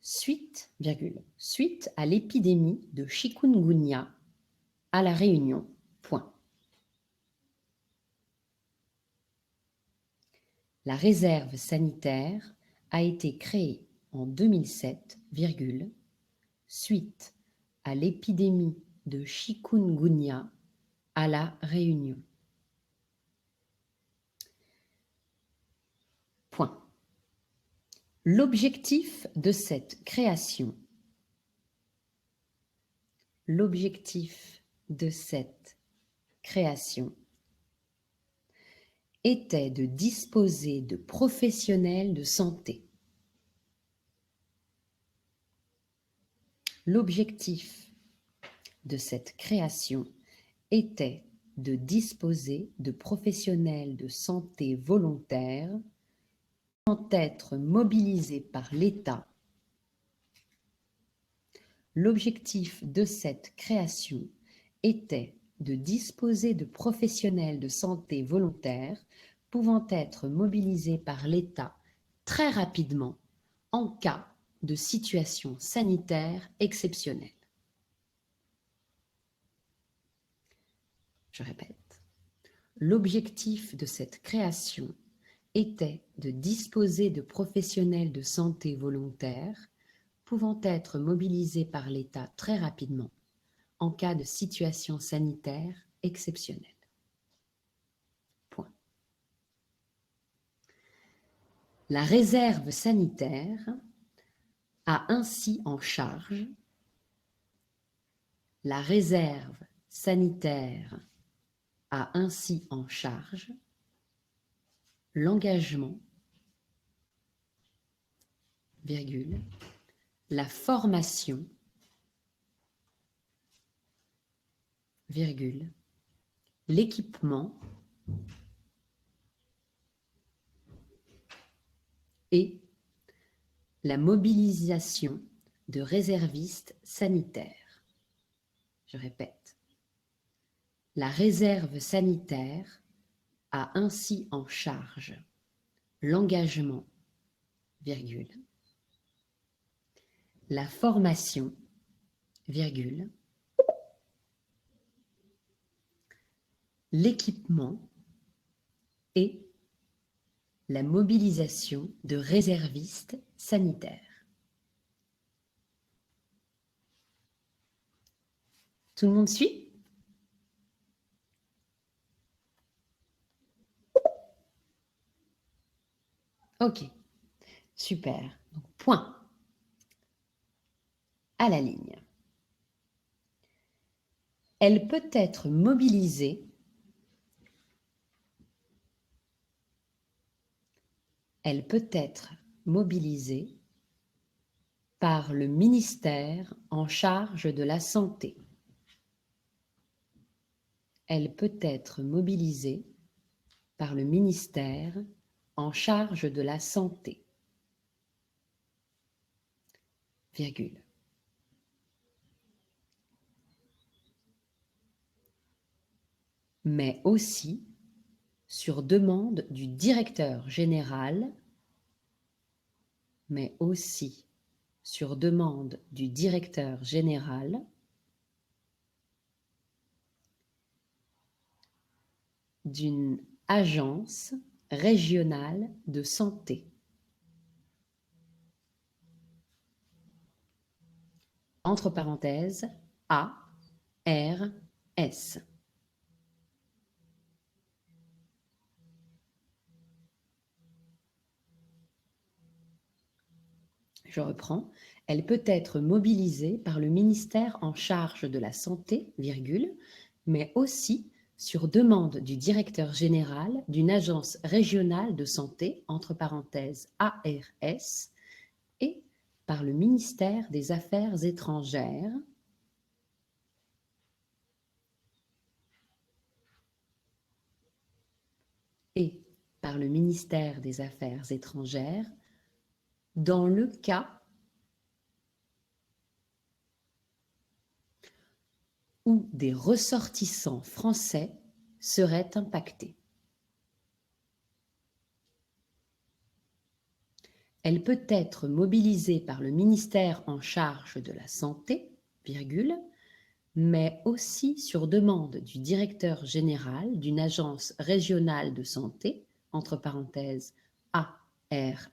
Suite à l'épidémie de chikungunya à La Réunion. Point. La réserve sanitaire a été créée en 2007, suite à l'épidémie de chikungunya à La Réunion. Point. L'objectif de cette création était de disposer de professionnels de santé. L'objectif de cette création était de disposer de professionnels de santé volontaires pouvant être mobilisés par l'État. L'objectif de cette création était de disposer de professionnels de santé volontaires pouvant être mobilisés par l'État très rapidement en cas de situation sanitaire exceptionnelle. Je répète, l'objectif de cette création était de disposer de professionnels de santé volontaires pouvant être mobilisés par l'État très rapidement en cas de situation sanitaire exceptionnelle. Point. La réserve sanitaire a ainsi en charge la réserve sanitaire a ainsi en charge l'engagement, virgule, la formation, virgule, l'équipement et la mobilisation de réservistes sanitaires. Je répète, la réserve sanitaire a ainsi en charge l'engagement, virgule, la formation, virgule, l'équipement et la mobilisation de réservistes sanitaires. Tout le monde suit? Ok, super. Donc, point à la ligne. Elle peut être mobilisée par le ministère en charge de la santé. Elle peut être mobilisée par le ministère en charge de la santé. Virgule. Mais aussi sur demande du directeur général, d'une agence régionale de santé. Entre parenthèses, ARS. Je reprends. Elle peut être mobilisée par le ministère en charge de la santé, virgule, mais aussi sur demande du directeur général d'une agence régionale de santé, entre parenthèses ARS, et par le ministère des Affaires étrangères, dans le cas où des ressortissants français seraient impactés. Elle peut être mobilisée par le ministère en charge de la santé, virgule, mais aussi sur demande du directeur général d'une agence régionale de santé, entre parenthèses ARS,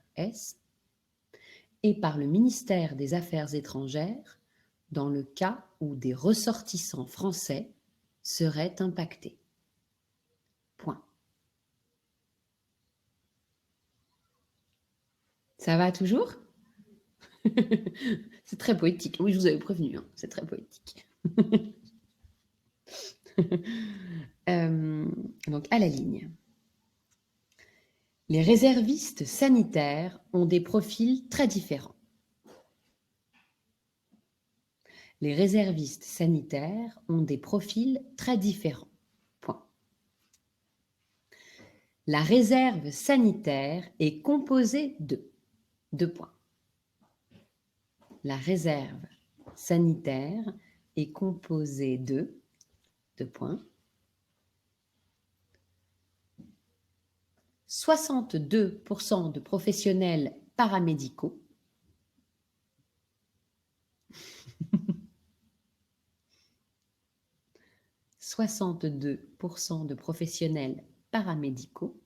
et par le ministère des Affaires étrangères, dans le cas où des ressortissants français seraient impactés. Point. Ça va toujours? C'est très poétique. Oui, je vous avais prévenu, hein, c'est très poétique. Donc, à la ligne. Les réservistes sanitaires ont des profils très différents. Les réservistes sanitaires ont des profils très différents. Point. La réserve sanitaire est composée de 2 points. La réserve sanitaire est composée de 2 points. 62% de professionnels paramédicaux, 62% de professionnels paramédicaux,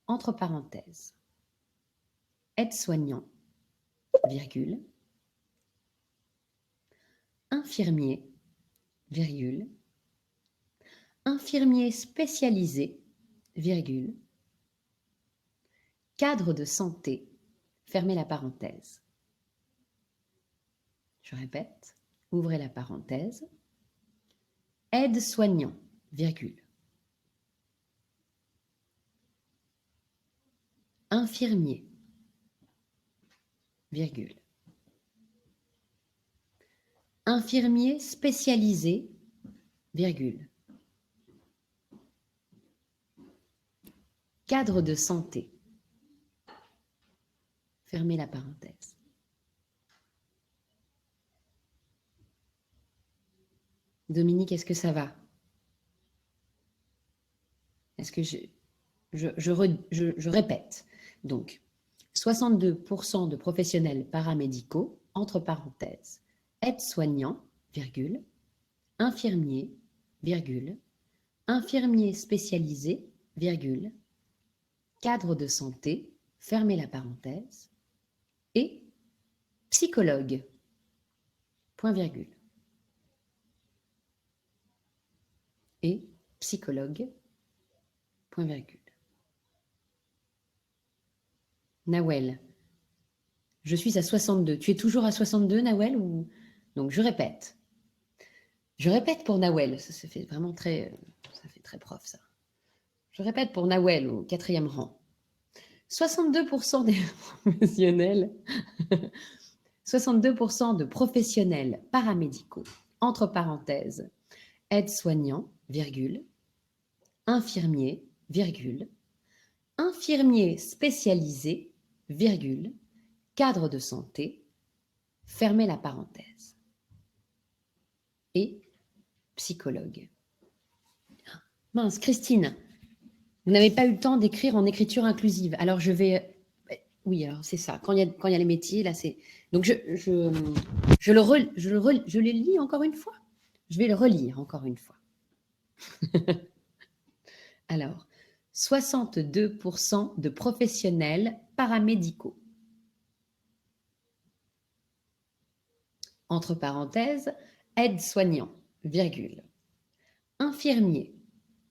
entre parenthèses, aides-soignants, virgule, infirmiers, virgule, infirmiers spécialisés, virgule, cadre de santé, fermez la parenthèse. Je répète, ouvrez la parenthèse, aide-soignant, virgule, infirmier, virgule, infirmier spécialisé, virgule, cadre de santé, fermez la parenthèse. Dominique, est-ce que ça va? Est-ce que je répète. Donc, 62% de professionnels paramédicaux, entre parenthèses, aides-soignants, virgule, infirmiers, virgule, infirmiers spécialisés, virgule, cadre de santé, fermez la parenthèse, et psychologue, point virgule. Et psychologue, point virgule. Nawel, je suis à 62. Tu es toujours à 62, Nawel, ou... Donc, je répète. Je répète pour Nawel. Ça fait vraiment très... Ça fait très prof, ça. Je répète pour Nawel, au 4e rang. 62% des professionnels... 62% de professionnels paramédicaux, entre parenthèses, aides-soignants, virgule, infirmiers, virgule, infirmiers spécialisés, virgule, cadre de santé, fermez la parenthèse, et psychologue. Mince, Christine, vous n'avez pas eu le temps d'écrire en écriture inclusive. Alors, je vais... Oui, alors c'est ça. Quand il y a les métiers, là, c'est... Donc, je le lis encore une fois. Je vais le relire encore une fois. Alors, 62% de professionnels paramédicaux. Entre parenthèses, aides-soignants, virgule, infirmiers,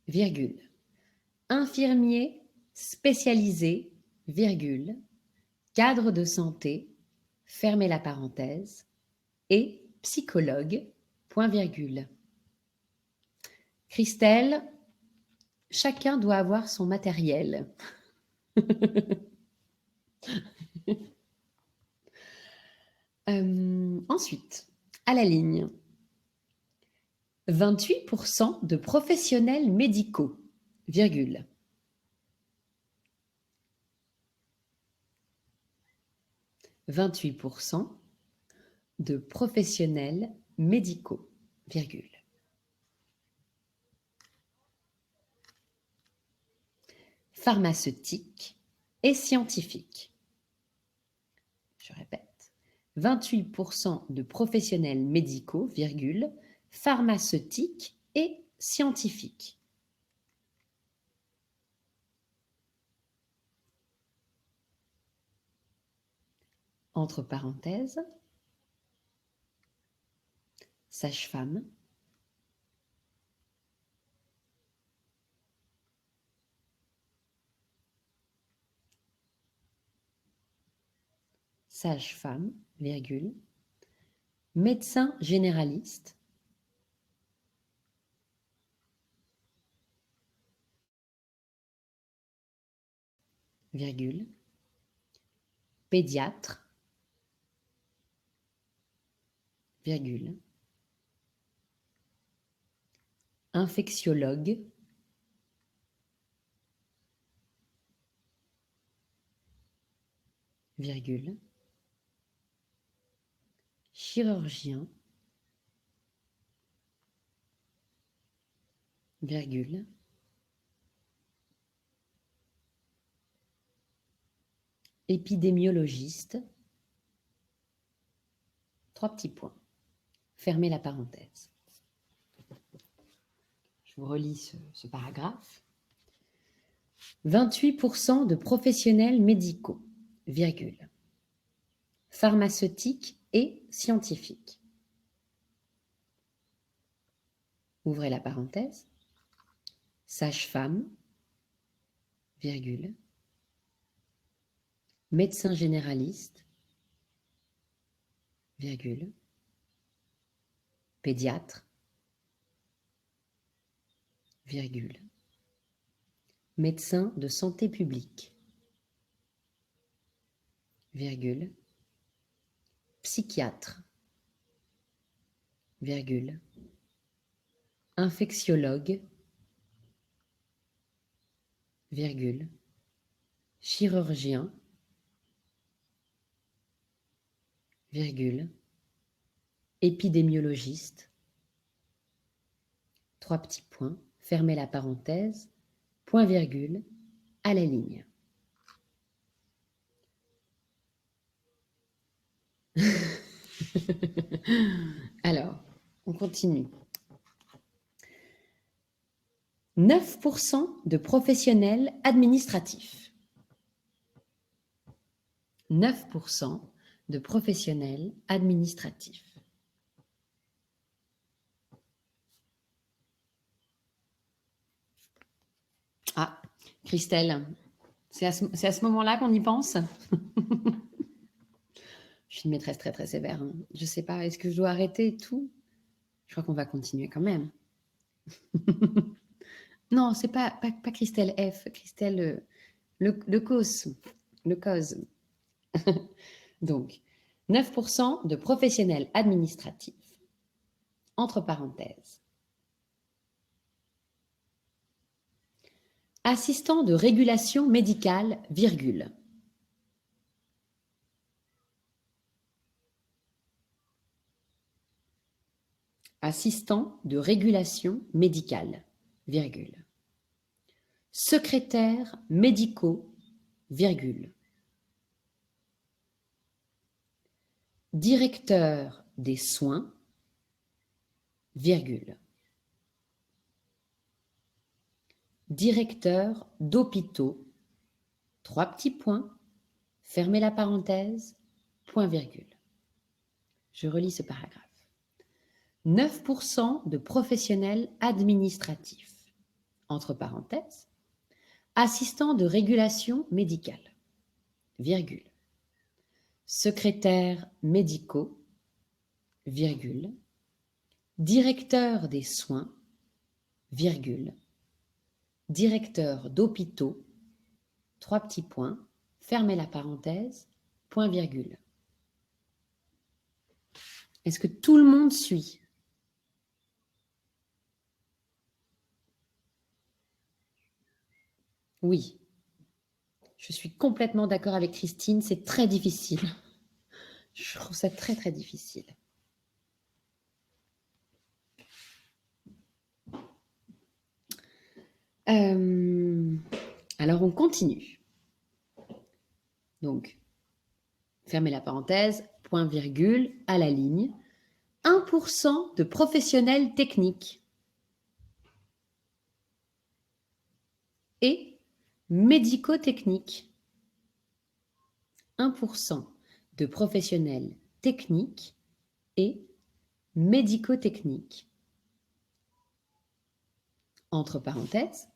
virgule, infirmiers spécialisés, virgule, cadre de santé, fermez la parenthèse, et psychologue, point virgule. Christelle, chacun doit avoir son matériel. Ensuite, à la ligne, 28% de professionnels médicaux, virgule. « 28% de professionnels médicaux, virgule. Pharmaceutiques et scientifiques. Je répète, 28% de professionnels médicaux, virgule, pharmaceutiques et scientifiques. Entre parenthèses, sage-femme, sage-femme, virgule, médecin généraliste, virgule, pédiatre, virgule, infectiologue, virgule, chirurgien, virgule, épidémiologiste, 3 petits points. Fermez la parenthèse. vous relis ce paragraphe. 28% de professionnels médicaux, virgule, pharmaceutiques et scientifiques. Ouvrez la parenthèse. Sage-femme, virgule, médecin généraliste, virgule, pédiatre, virgule, médecin de santé publique, virgule, psychiatre, virgule, infectiologue, virgule, chirurgien, virgule, épidémiologiste, 3 petits points, fermez la parenthèse, point virgule, à la ligne. Alors, on continue. 9% de professionnels administratifs. 9% de professionnels administratifs. Ah, Christelle, c'est à ce moment-là qu'on y pense. Je suis une maîtresse très, très sévère. Hein. Je ne sais pas, est-ce que je dois arrêter tout? Je crois qu'on va continuer quand même. Non, c'est pas Christelle F, Christelle le cause. Le cause. Donc, 9% de professionnels administratifs, entre parenthèses. Assistant de régulation médicale, virgule. Assistant de régulation médicale, virgule. Secrétaires médicaux, virgule. Directeur des soins, virgule. Directeur d'hôpitaux, 3 petits points, fermez la parenthèse, point virgule. Je relis ce paragraphe. 9% de professionnels administratifs, entre parenthèses, assistant de régulation médicale, virgule. Secrétaires médicaux, virgule. Directeur des soins, virgule. Directeur d'hôpitaux, 3 petits points, fermez la parenthèse, point virgule. Est-ce que tout le monde suit? Oui. Je suis complètement d'accord avec Christine, c'est très difficile. Je trouve ça très, très difficile. Alors, on continue. Donc, fermez la parenthèse, point virgule, à la ligne. 1% de professionnels techniques et médico-techniques. 1% de professionnels techniques et médico-techniques. Entre parenthèses,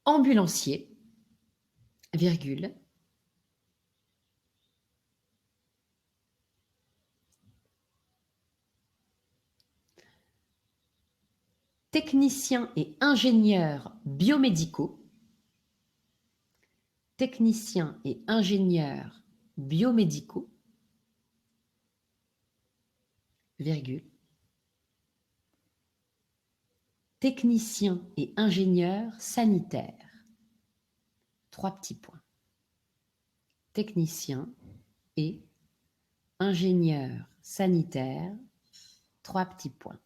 ambulancier, virgule, techniciens et ingénieurs biomédicaux, techniciens et ingénieurs biomédicaux, virgule, techniciens et ingénieurs sanitaires, 3 petits points, techniciens et ingénieurs sanitaires, 3 petits points.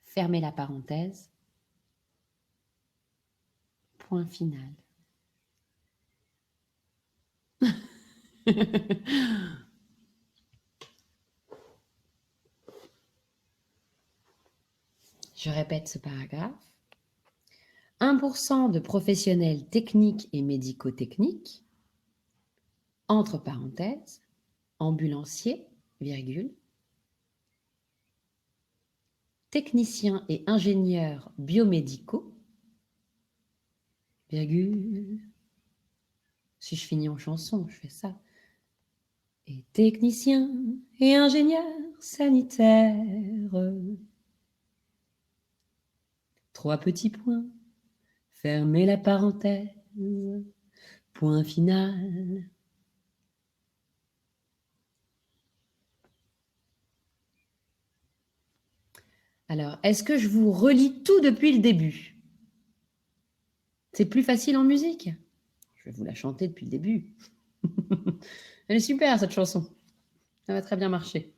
Fermez la parenthèse, point final. Je répète ce paragraphe. 1% de professionnels techniques et médico-techniques, entre parenthèses, ambulanciers, virgule, techniciens et ingénieurs biomédicaux, virgule, si je finis en chanson, je fais ça, et techniciens et ingénieurs sanitaires. 3 petits points, fermez la parenthèse, point final. Alors, est-ce que je vous relis tout depuis le début? C'est plus facile en musique. Je vais vous la chanter depuis le début. Elle est super, cette chanson. Ça va très bien marcher.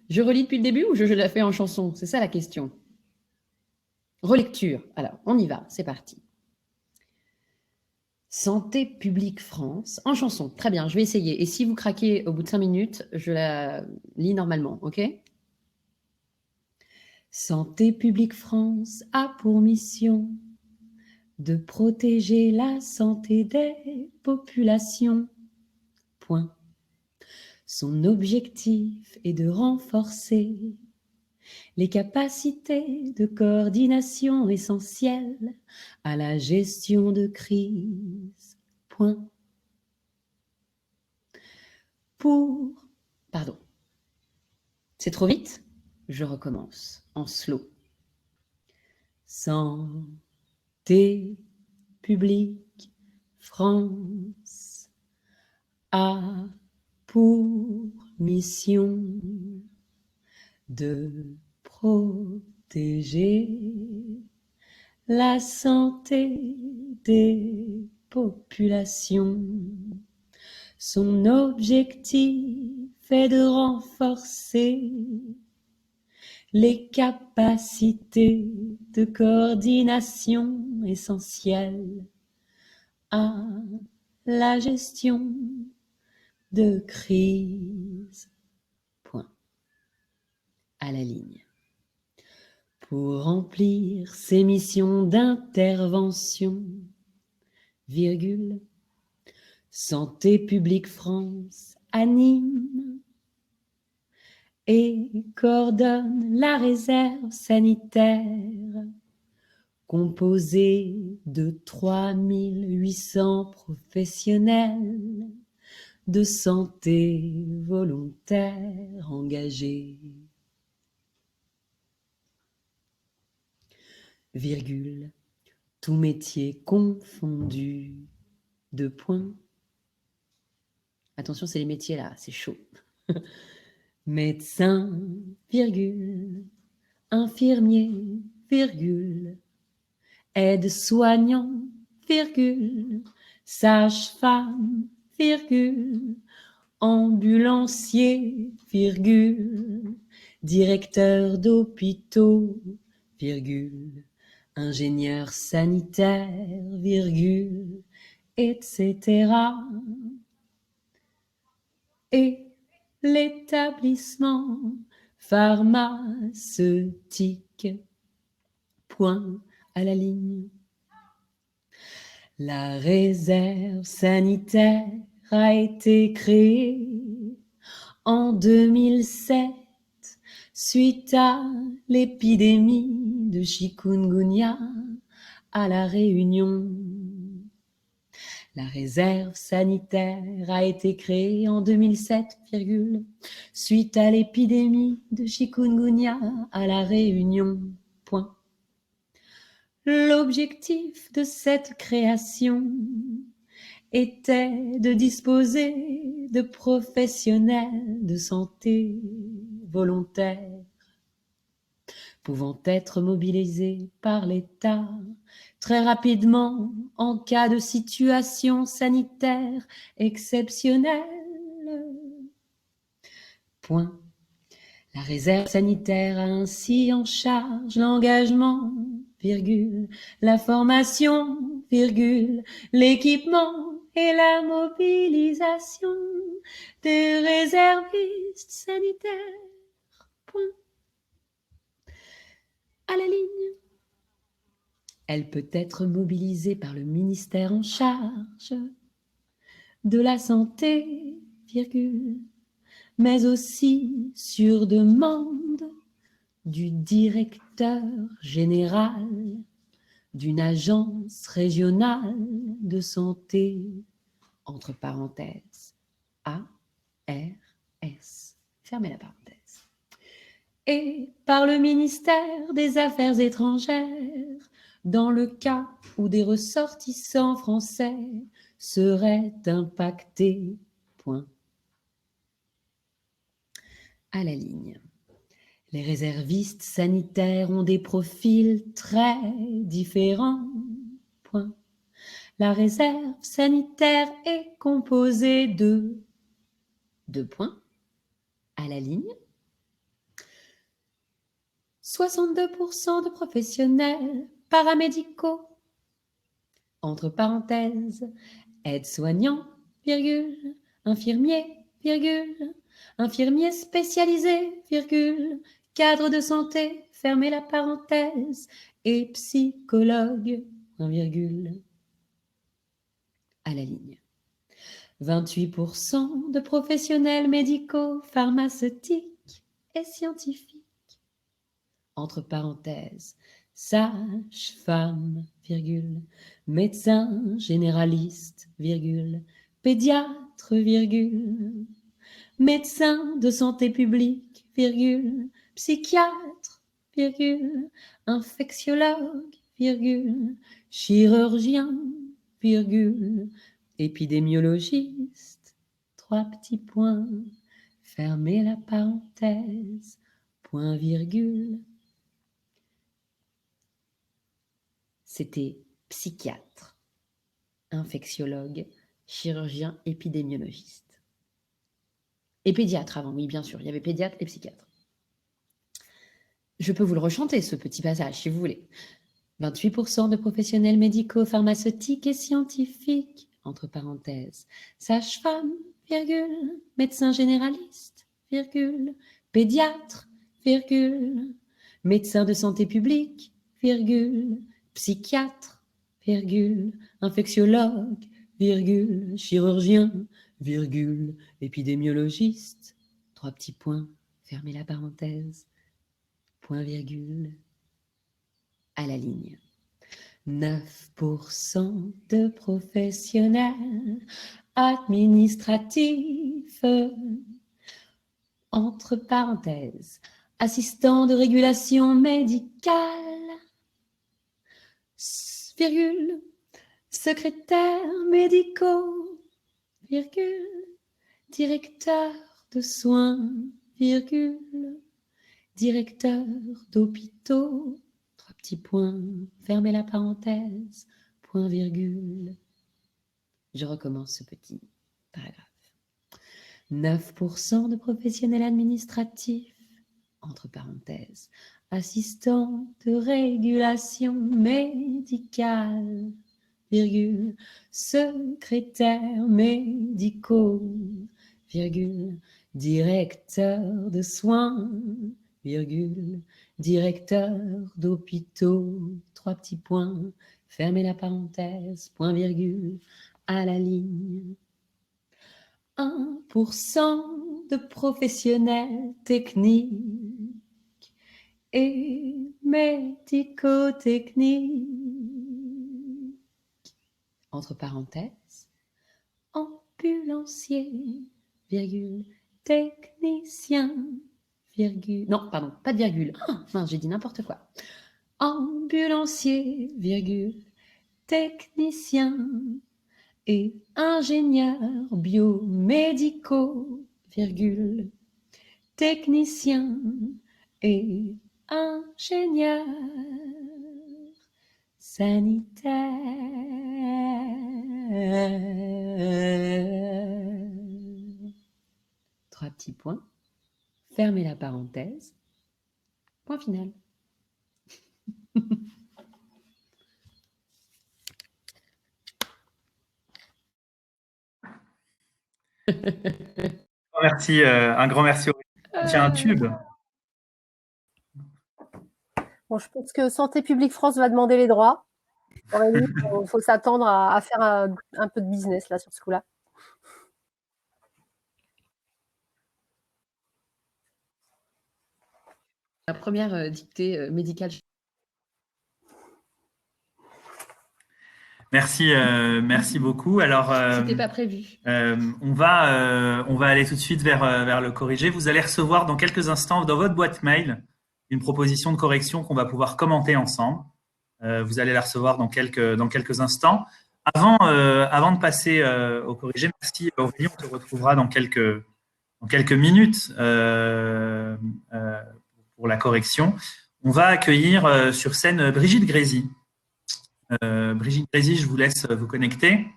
Je relis depuis le début ou je la fais en chanson? C'est ça la question. Relecture. Alors, on y va. C'est parti. Santé publique France, en chanson. Très bien, je vais essayer. Et si vous craquez au bout de 5 minutes, je la lis normalement, ok? Santé publique France a pour mission de protéger la santé des populations. Point. Son objectif est de renforcer les capacités de coordination essentielles à la gestion de crise. Point. Pardon. C'est trop vite? Je recommence en slow. Santé publique France a pour mission de protéger la santé des populations. Son objectif est de renforcer les capacités de coordination essentielles à la gestion de crise. Point. À la ligne. Pour remplir ses missions d'intervention, virgule, Santé publique France anime et coordonne la réserve sanitaire composée de 3800 professionnels de santé volontaires engagés. Virgule, tout métier confondu, 2 points. Attention, c'est les métiers là, c'est chaud. Médecin, virgule, infirmier, virgule, aide-soignant, virgule, sage-femme, virgule, ambulancier, virgule, directeur d'hôpitaux, virgule, ingénieur sanitaire, virgule, etc. Et l'établissement pharmaceutique. Point à la ligne. La réserve sanitaire a été créée en 2007 suite à l'épidémie de chikungunya à La Réunion. La réserve sanitaire a été créée en 2007, suite à l'épidémie de chikungunya à La Réunion. Point. L'objectif de cette création était de disposer de professionnels de santé volontaires pouvant être mobilisés par l'État très rapidement en cas de situation sanitaire exceptionnelle. Point. La réserve sanitaire a ainsi en charge l'engagement, virgule, la formation, virgule, l'équipement, et la mobilisation des réservistes sanitaires. Point. À la ligne. Elle peut être mobilisée par le ministère en charge de la santé, virgule, mais aussi sur demande du directeur général d'une agence régionale de santé, entre parenthèses, ARS, fermez la parenthèse, et par le ministère des Affaires étrangères, dans le cas où des ressortissants français seraient impactés. Point. À la ligne. Les réservistes sanitaires ont des profils très différents. Point. La réserve sanitaire est composée de 2 points à la ligne. 62% de professionnels paramédicaux, entre parenthèses, aides-soignants, virgule, infirmiers, virgule, infirmiers spécialisés, virgule, cadre de santé, fermez la parenthèse, et psychologue, virgule, à la ligne. 28% de professionnels médicaux, pharmaceutiques et scientifiques, entre parenthèses, sage-femme, virgule, médecin généraliste, virgule, pédiatre, virgule, médecin de santé publique, virgule, psychiatre, virgule, infectiologue, virgule, chirurgien, virgule, épidémiologiste, 3 petits points, fermez la parenthèse, point virgule. C'était psychiatre, infectiologue, chirurgien, épidémiologiste. Et pédiatre avant, oui, bien sûr, il y avait pédiatre et psychiatre. Je peux vous le rechanter, ce petit passage, si vous voulez. 28% de professionnels médicaux, pharmaceutiques et scientifiques, entre parenthèses, sage-femme, virgule, médecin généraliste, virgule, pédiatre, virgule, médecin de santé publique, virgule, psychiatre, virgule, infectiologue, virgule, chirurgien, virgule, épidémiologiste, 3 petits points, fermez la parenthèse, point virgule, à la ligne. 9% de professionnels administratifs, entre parenthèses, assistants de régulation médicale, virgule, secrétaires médicaux, virgule, directeur de soins, virgule, directeur d'hôpitaux, 3 petits points, fermez la parenthèse, point virgule. Je recommence ce petit paragraphe. 9% de professionnels administratifs, entre parenthèses, assistants de régulation médicale, virgule, secrétaires médicaux, virgule, directeur de soins, virgule, directeur d'hôpitaux, 3 petits points, fermez la parenthèse, point virgule, à la ligne. 1% de professionnels techniques et médico-techniques, entre parenthèses, ambulanciers, virgule, technicien, virgule, non, pardon, pas de virgule, mince, j'ai dit n'importe quoi, ambulancier, virgule, technicien et ingénieurs biomédicaux, virgule, techniciens et ingénieurs sanitaires. 3 petits points, fermez la parenthèse, point final. Merci, un grand merci. Tiens, un tube. Bon, je pense que Santé publique France va demander les droits. Aurélie, il faut s'attendre à faire un peu de business là sur ce coup-là. La première dictée médicale. Merci, merci beaucoup. Alors, C'était pas prévu. on va aller tout de suite vers le corrigé. Vous allez recevoir dans quelques instants dans votre boîte mail une proposition de correction qu'on va pouvoir commenter ensemble. Vous allez la recevoir dans quelques instants. Avant de passer au corrigé, merci Aurélie, on te retrouvera dans quelques minutes pour la correction. On va accueillir sur scène Brigitte Grésy. Brigitte Grésy, je vous laisse vous connecter.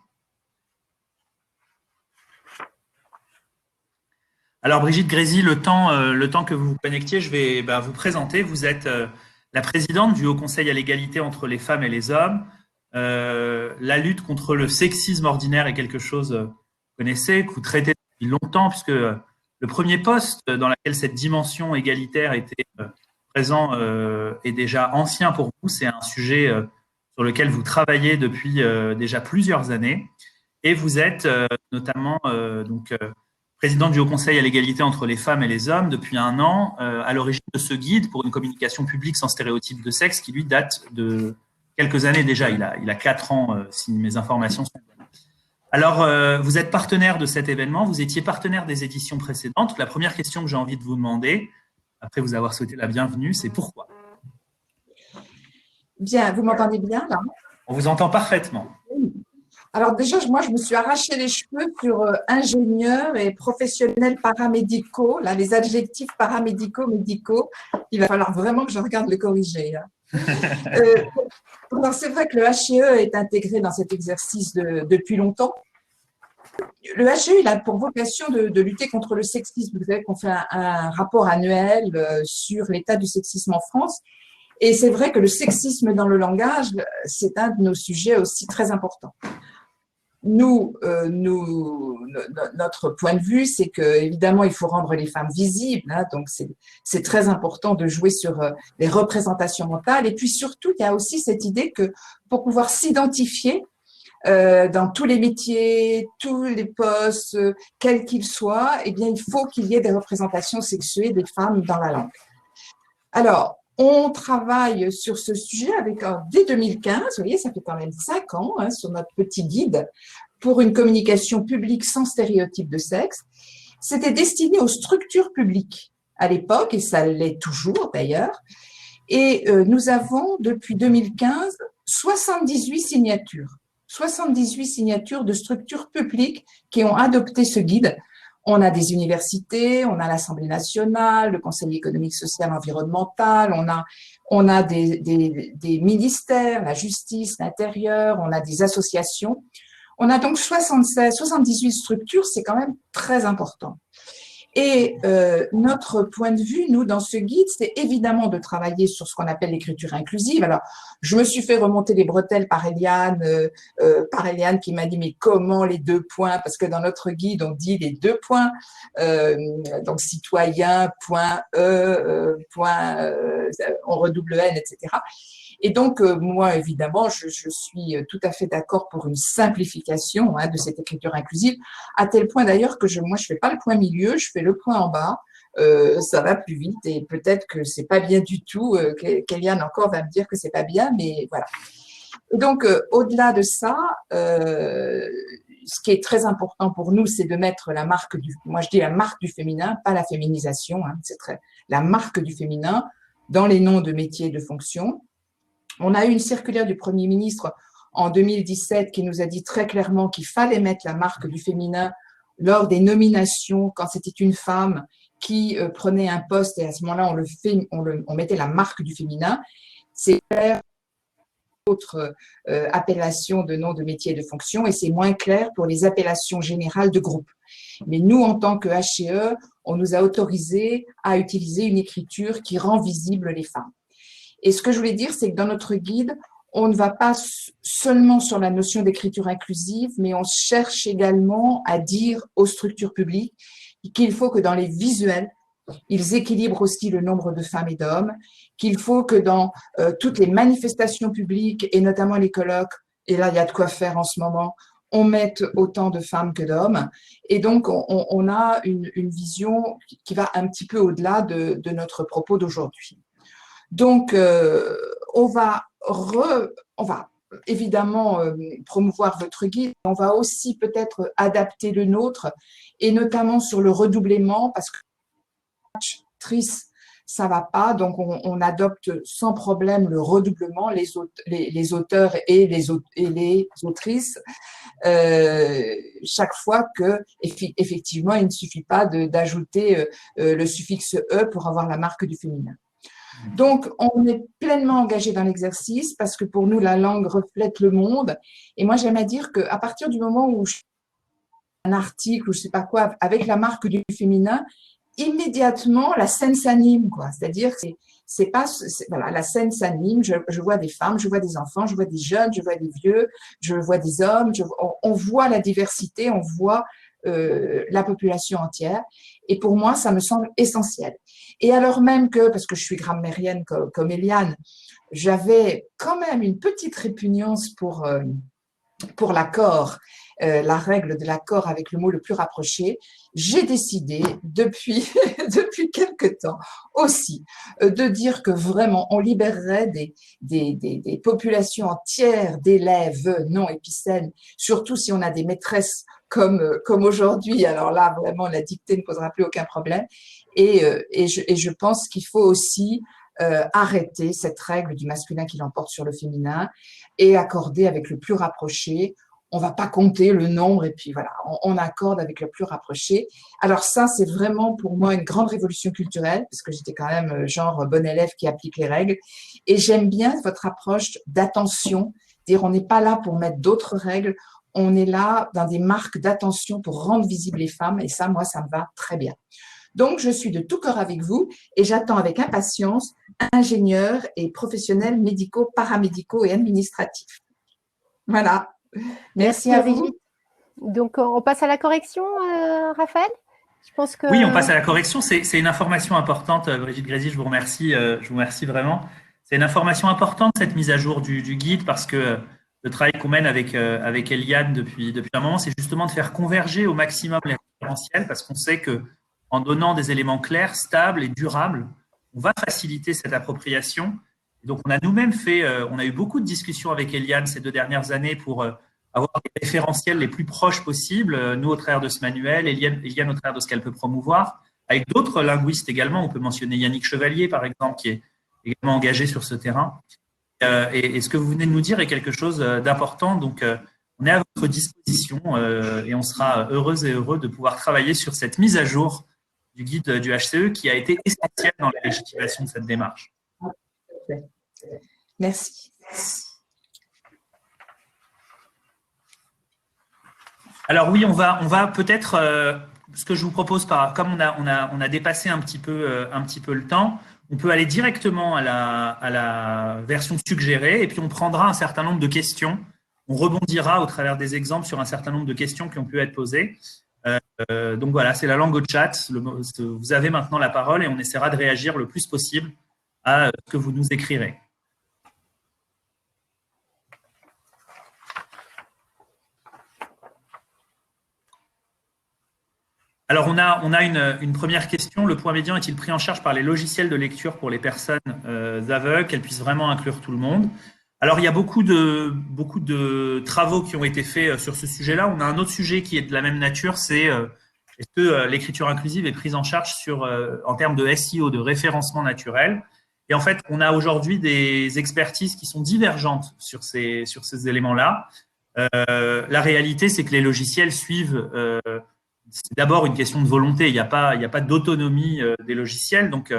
Alors Brigitte Grésy, le temps que vous vous connectiez, je vais vous présenter. Vous êtes la présidente du Haut Conseil à l'égalité entre les femmes et les hommes. La lutte contre le sexisme ordinaire est quelque chose que vous connaissez, que vous traitez depuis longtemps, puisque le premier poste dans lequel cette dimension égalitaire était présent est déjà ancien pour vous. C'est un sujet sur lequel vous travaillez depuis déjà plusieurs années. Et vous êtes notamment présidente du Haut Conseil à l'égalité entre les femmes et les hommes depuis 1 an, à l'origine de ce guide pour une communication publique sans stéréotype de sexe qui, lui, date de quelques années déjà. Il a 4 ans, si mes informations sont bonnes. Alors, vous êtes partenaire de cet événement, vous étiez partenaire des éditions précédentes. La première question que j'ai envie de vous demander, après vous avoir souhaité la bienvenue, c'est pourquoi ? Bien, vous m'entendez bien là? On vous entend parfaitement. Alors déjà, moi, je me suis arraché les cheveux sur ingénieurs et professionnels paramédicaux. Là, les adjectifs paramédicaux, médicaux, il va falloir vraiment que je regarde le corriger. Alors, c'est vrai que le HCE est intégré dans cet exercice depuis longtemps. Le HCE, il a pour vocation de lutter contre le sexisme. Vous savez qu'on fait un rapport annuel sur l'état du sexisme en France. Et c'est vrai que le sexisme dans le langage, c'est un de nos sujets aussi très importants. Notre point de vue, c'est que évidemment, il faut rendre les femmes visibles. Hein, donc, c'est très important de jouer sur les représentations mentales. Et puis surtout, il y a aussi cette idée que pour pouvoir s'identifier dans tous les métiers, tous les postes, quels qu'ils soient, eh bien, il faut qu'il y ait des représentations sexuées des femmes dans la langue. Alors, on travaille sur ce sujet dès 2015, vous voyez, ça fait quand même 5 ans, hein, sur notre petit guide pour une communication publique sans stéréotype de sexe. C'était destiné aux structures publiques à l'époque, et ça l'est toujours d'ailleurs. Et nous avons, depuis 2015, 78 signatures. 78 signatures de structures publiques qui ont adopté ce guide. On a des universités, on a l'Assemblée nationale, le Conseil économique, social, environnemental, on a des ministères, la justice, l'intérieur, on a des associations. On a donc 78 structures, c'est quand même très important. Et notre point de vue, nous, dans ce guide, c'est évidemment de travailler sur ce qu'on appelle l'écriture inclusive. Alors, je me suis fait remonter les bretelles par Eliane qui m'a dit, mais comment les 2 points? Parce que dans notre guide, on dit les 2 points, donc citoyen, point E, on redouble N, etc. Et donc, moi, évidemment, je suis tout à fait d'accord pour une simplification de cette écriture inclusive, à tel point d'ailleurs que moi, je fais pas le point milieu, je fais le point en bas, ça va plus vite et peut-être que c'est pas bien du tout, qu'Eliane encore va me dire que c'est pas bien, mais voilà. Et donc, au-delà de ça, ce qui est très important pour nous, c'est de mettre la marque moi je dis la marque du féminin, pas la féminisation, hein, la marque du féminin dans les noms de métiers et de fonctions. On a eu une circulaire du Premier ministre en 2017 qui nous a dit très clairement qu'il fallait mettre la marque du féminin lors des nominations quand c'était une femme qui prenait un poste et à ce moment-là, on mettait la marque du féminin. C'est clair pour d'autres appellations de noms de métiers et de fonctions et c'est moins clair pour les appellations générales de groupe. Mais nous, en tant que HCE, on nous a autorisé à utiliser une écriture qui rend visible les femmes. Et ce que je voulais dire, c'est que dans notre guide, on ne va pas seulement sur la notion d'écriture inclusive, mais on cherche également à dire aux structures publiques qu'il faut que dans les visuels, ils équilibrent aussi le nombre de femmes et d'hommes, qu'il faut que dans toutes les manifestations publiques, et notamment les colloques, et là il y a de quoi faire en ce moment, on mette autant de femmes que d'hommes. Et donc, on a une vision qui va un petit peu au-delà de notre propos d'aujourd'hui. Donc, on va évidemment promouvoir votre guide. On va aussi peut-être adapter le nôtre, et notamment sur le redoublement, parce que ça va pas, donc on adopte sans problème le redoublement, les auteurs et les autrices, chaque fois que effectivement il ne suffit pas d'ajouter le suffixe e pour avoir la marque du féminin. Donc on est pleinement engagé dans l'exercice parce que pour nous la langue reflète le monde, et moi j'aime à dire qu'à partir du moment où je fais un article ou je sais pas quoi avec la marque du féminin, immédiatement la scène s'anime, quoi. C'est-à-dire que voilà, la scène s'anime. Je vois des femmes, je vois des enfants, je vois des jeunes, je vois des vieux, je vois des hommes. On voit la diversité, on voit la population entière. Et pour moi, ça me semble essentiel. Et alors même que, parce que je suis grammairienne comme Eliane, j'avais quand même une petite répugnance pour l'accord, la règle de l'accord avec le mot le plus rapproché, j'ai décidé depuis quelque temps aussi de dire que vraiment on libérerait des populations entières d'élèves non épicènes, surtout si on a des maîtresses comme aujourd'hui. Alors là, vraiment, la dictée ne posera plus aucun problème. Et je pense qu'il faut aussi arrêter cette règle du masculin qui l'emporte sur le féminin et accorder avec le plus rapproché. On ne va pas compter le nombre et puis voilà, on accorde avec le plus rapproché. Alors ça, c'est vraiment pour moi une grande révolution culturelle parce que j'étais quand même genre bon élève qui applique les règles. Et j'aime bien votre approche d'attention, dire on n'est pas là pour mettre d'autres règles, on est là dans des marques d'attention pour rendre visibles les femmes, et ça, moi, ça me va très bien. Donc, je suis de tout cœur avec vous et j'attends avec impatience ingénieurs et professionnels médicaux, paramédicaux et administratifs. Voilà. Merci à vous. Donc, on passe à la correction, Raphaël? Je pense que... Oui, on passe à la correction. C'est une information importante, Brigitte Grésy, je vous remercie vraiment. C'est une information importante, cette mise à jour du guide, parce que le travail qu'on mène avec Eliane depuis un moment, c'est justement de faire converger au maximum les référentiels, parce qu'on sait que en donnant des éléments clairs, stables et durables, on va faciliter cette appropriation. Donc, on a nous-mêmes on a eu beaucoup de discussions avec Eliane ces 2 dernières années pour avoir les référentiels les plus proches possibles, nous au travers de ce manuel, Eliane au travers de ce qu'elle peut promouvoir, avec d'autres linguistes également. On peut mentionner Yannick Chevalier, par exemple, qui est également engagé sur ce terrain. Et ce que vous venez de nous dire est quelque chose d'important. Donc, on est à votre disposition et on sera heureux de pouvoir travailler sur cette mise à jour du guide du HCE qui a été essentielle dans la légitimation de cette démarche. Merci. Alors oui, on va peut-être, ce que je vous propose, comme on a dépassé un petit peu le temps, on peut aller directement à la version suggérée et puis on prendra un certain nombre de questions. On rebondira au travers des exemples sur un certain nombre de questions qui ont pu être posées. Donc voilà, c'est la langue au chat. Vous avez maintenant la parole et on essaiera de réagir le plus possible à ce que vous nous écrirez. Alors, on a une première question. Le point médian est-il pris en charge par les logiciels de lecture pour les personnes aveugles, qu'elles puissent vraiment inclure tout le monde? Alors, il y a beaucoup de travaux qui ont été faits sur ce sujet-là. On a un autre sujet qui est de la même nature, c'est est-ce que l'écriture inclusive est prise en charge en termes de SEO, de référencement naturel? Et en fait, on a aujourd'hui des expertises qui sont divergentes sur ces éléments-là. La réalité, c'est que les logiciels suivent... c'est d'abord une question de volonté. Il n'y a pas d'autonomie des logiciels. Donc,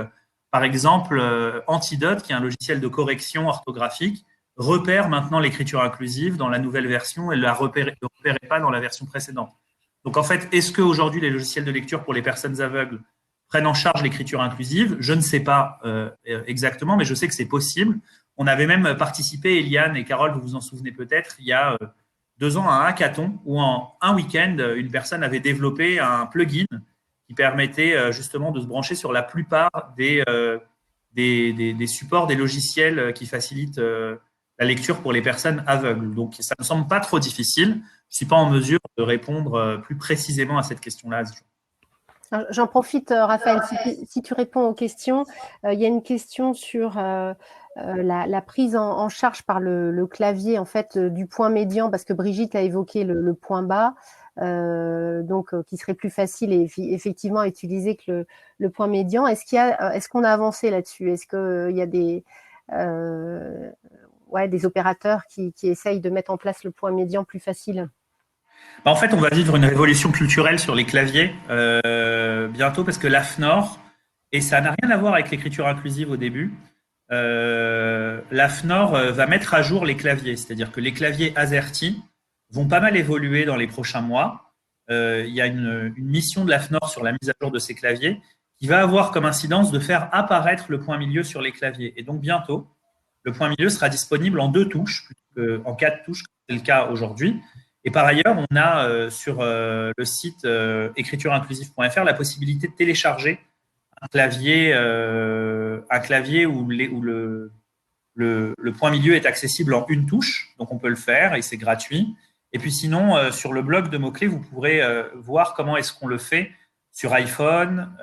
par exemple, Antidote, qui est un logiciel de correction orthographique, repère maintenant l'écriture inclusive dans la nouvelle version et ne la repérait pas dans la version précédente. Donc, en fait, est-ce qu'aujourd'hui, les logiciels de lecture pour les personnes aveugles prennent en charge l'écriture inclusive? Je ne sais pas exactement, mais je sais que c'est possible. On avait même participé, Eliane et Carole, vous vous en souvenez peut-être, il y a 2 ans, à un hackathon où en un week-end, une personne avait développé un plugin qui permettait justement de se brancher sur la plupart des supports, des logiciels qui facilitent la lecture pour les personnes aveugles. Donc, ça ne me semble pas trop difficile. Je ne suis pas en mesure de répondre plus précisément à cette question-là. J'en profite, Raphaël, si tu réponds aux questions. Il y a une question sur la prise en charge par le clavier en fait, du point médian, parce que Brigitte a évoqué le point bas, qui serait plus facile et effectivement à utiliser que le point médian. Est-ce qu'on a avancé là-dessus? Est-ce qu'il y a des opérateurs qui essayent de mettre en place le point médian plus facile? En fait, on va vivre une révolution culturelle sur les claviers bientôt parce que l'AFNOR, et ça n'a rien à voir avec l'écriture inclusive au début, l'AFNOR va mettre à jour les claviers, c'est-à-dire que les claviers AZERTY vont pas mal évoluer dans les prochains mois. Il y a une mission de l'AFNOR sur la mise à jour de ces claviers qui va avoir comme incidence de faire apparaître le point milieu sur les claviers. Et donc bientôt, le point milieu sera disponible en 2 touches plutôt qu'en 4 touches, comme c'est le cas aujourd'hui. Et par ailleurs, on a sur le site écritureinclusive.fr la possibilité de télécharger un clavier où le point milieu est accessible en 1 touche. Donc, on peut le faire et c'est gratuit. Et puis sinon, sur le blog de mots-clés, vous pourrez voir comment est-ce qu'on le fait sur iPhone,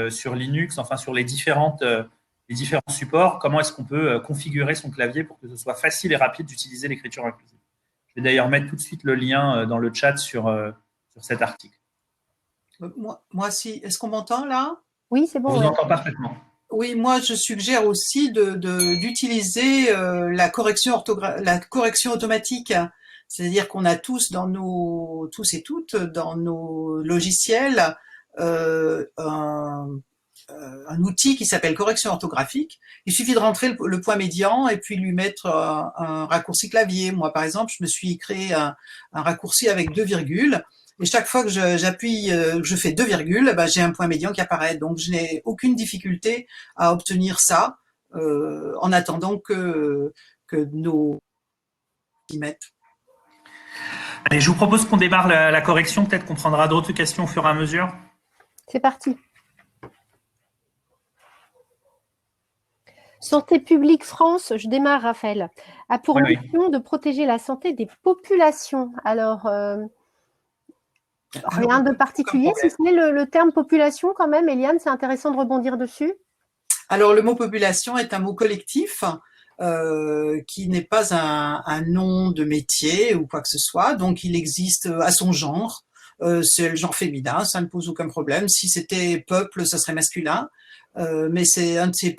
sur Linux, enfin sur les différents supports, comment est-ce qu'on peut configurer son clavier pour que ce soit facile et rapide d'utiliser l'écriture inclusive. Je vais d'ailleurs mettre tout de suite le lien dans le chat sur cet article. Moi, si. Est-ce qu'on m'entend là? Oui, c'est bon. On vous entend parfaitement. Oui, moi, je suggère aussi d'utiliser la correction automatique. C'est-à-dire qu'on a tous et toutes dans nos logiciels un outil qui s'appelle correction orthographique. Il suffit de rentrer le point médian et puis lui mettre un raccourci clavier. Moi, par exemple, je me suis créé un raccourci avec 2 virgules. Et chaque fois que j'appuie, je fais 2 virgules, j'ai un point médian qui apparaît. Donc, je n'ai aucune difficulté à obtenir ça en attendant que nos y mettent. Allez, je vous propose qu'on démarre la correction. Peut-être qu'on prendra d'autres questions au fur et à mesure. C'est parti. Santé publique France, je démarre, Raphaël, a pour mission de protéger la santé des populations. Alors, rien de particulier, si ce n'est le terme population quand même. Eliane, c'est intéressant de rebondir dessus. Alors, le mot population est un mot collectif qui n'est pas un nom de métier ou quoi que ce soit. Donc, il existe à son genre. C'est le genre féminin, ça ne pose aucun problème. Si c'était peuple, ça serait masculin. Mais c'est un de ces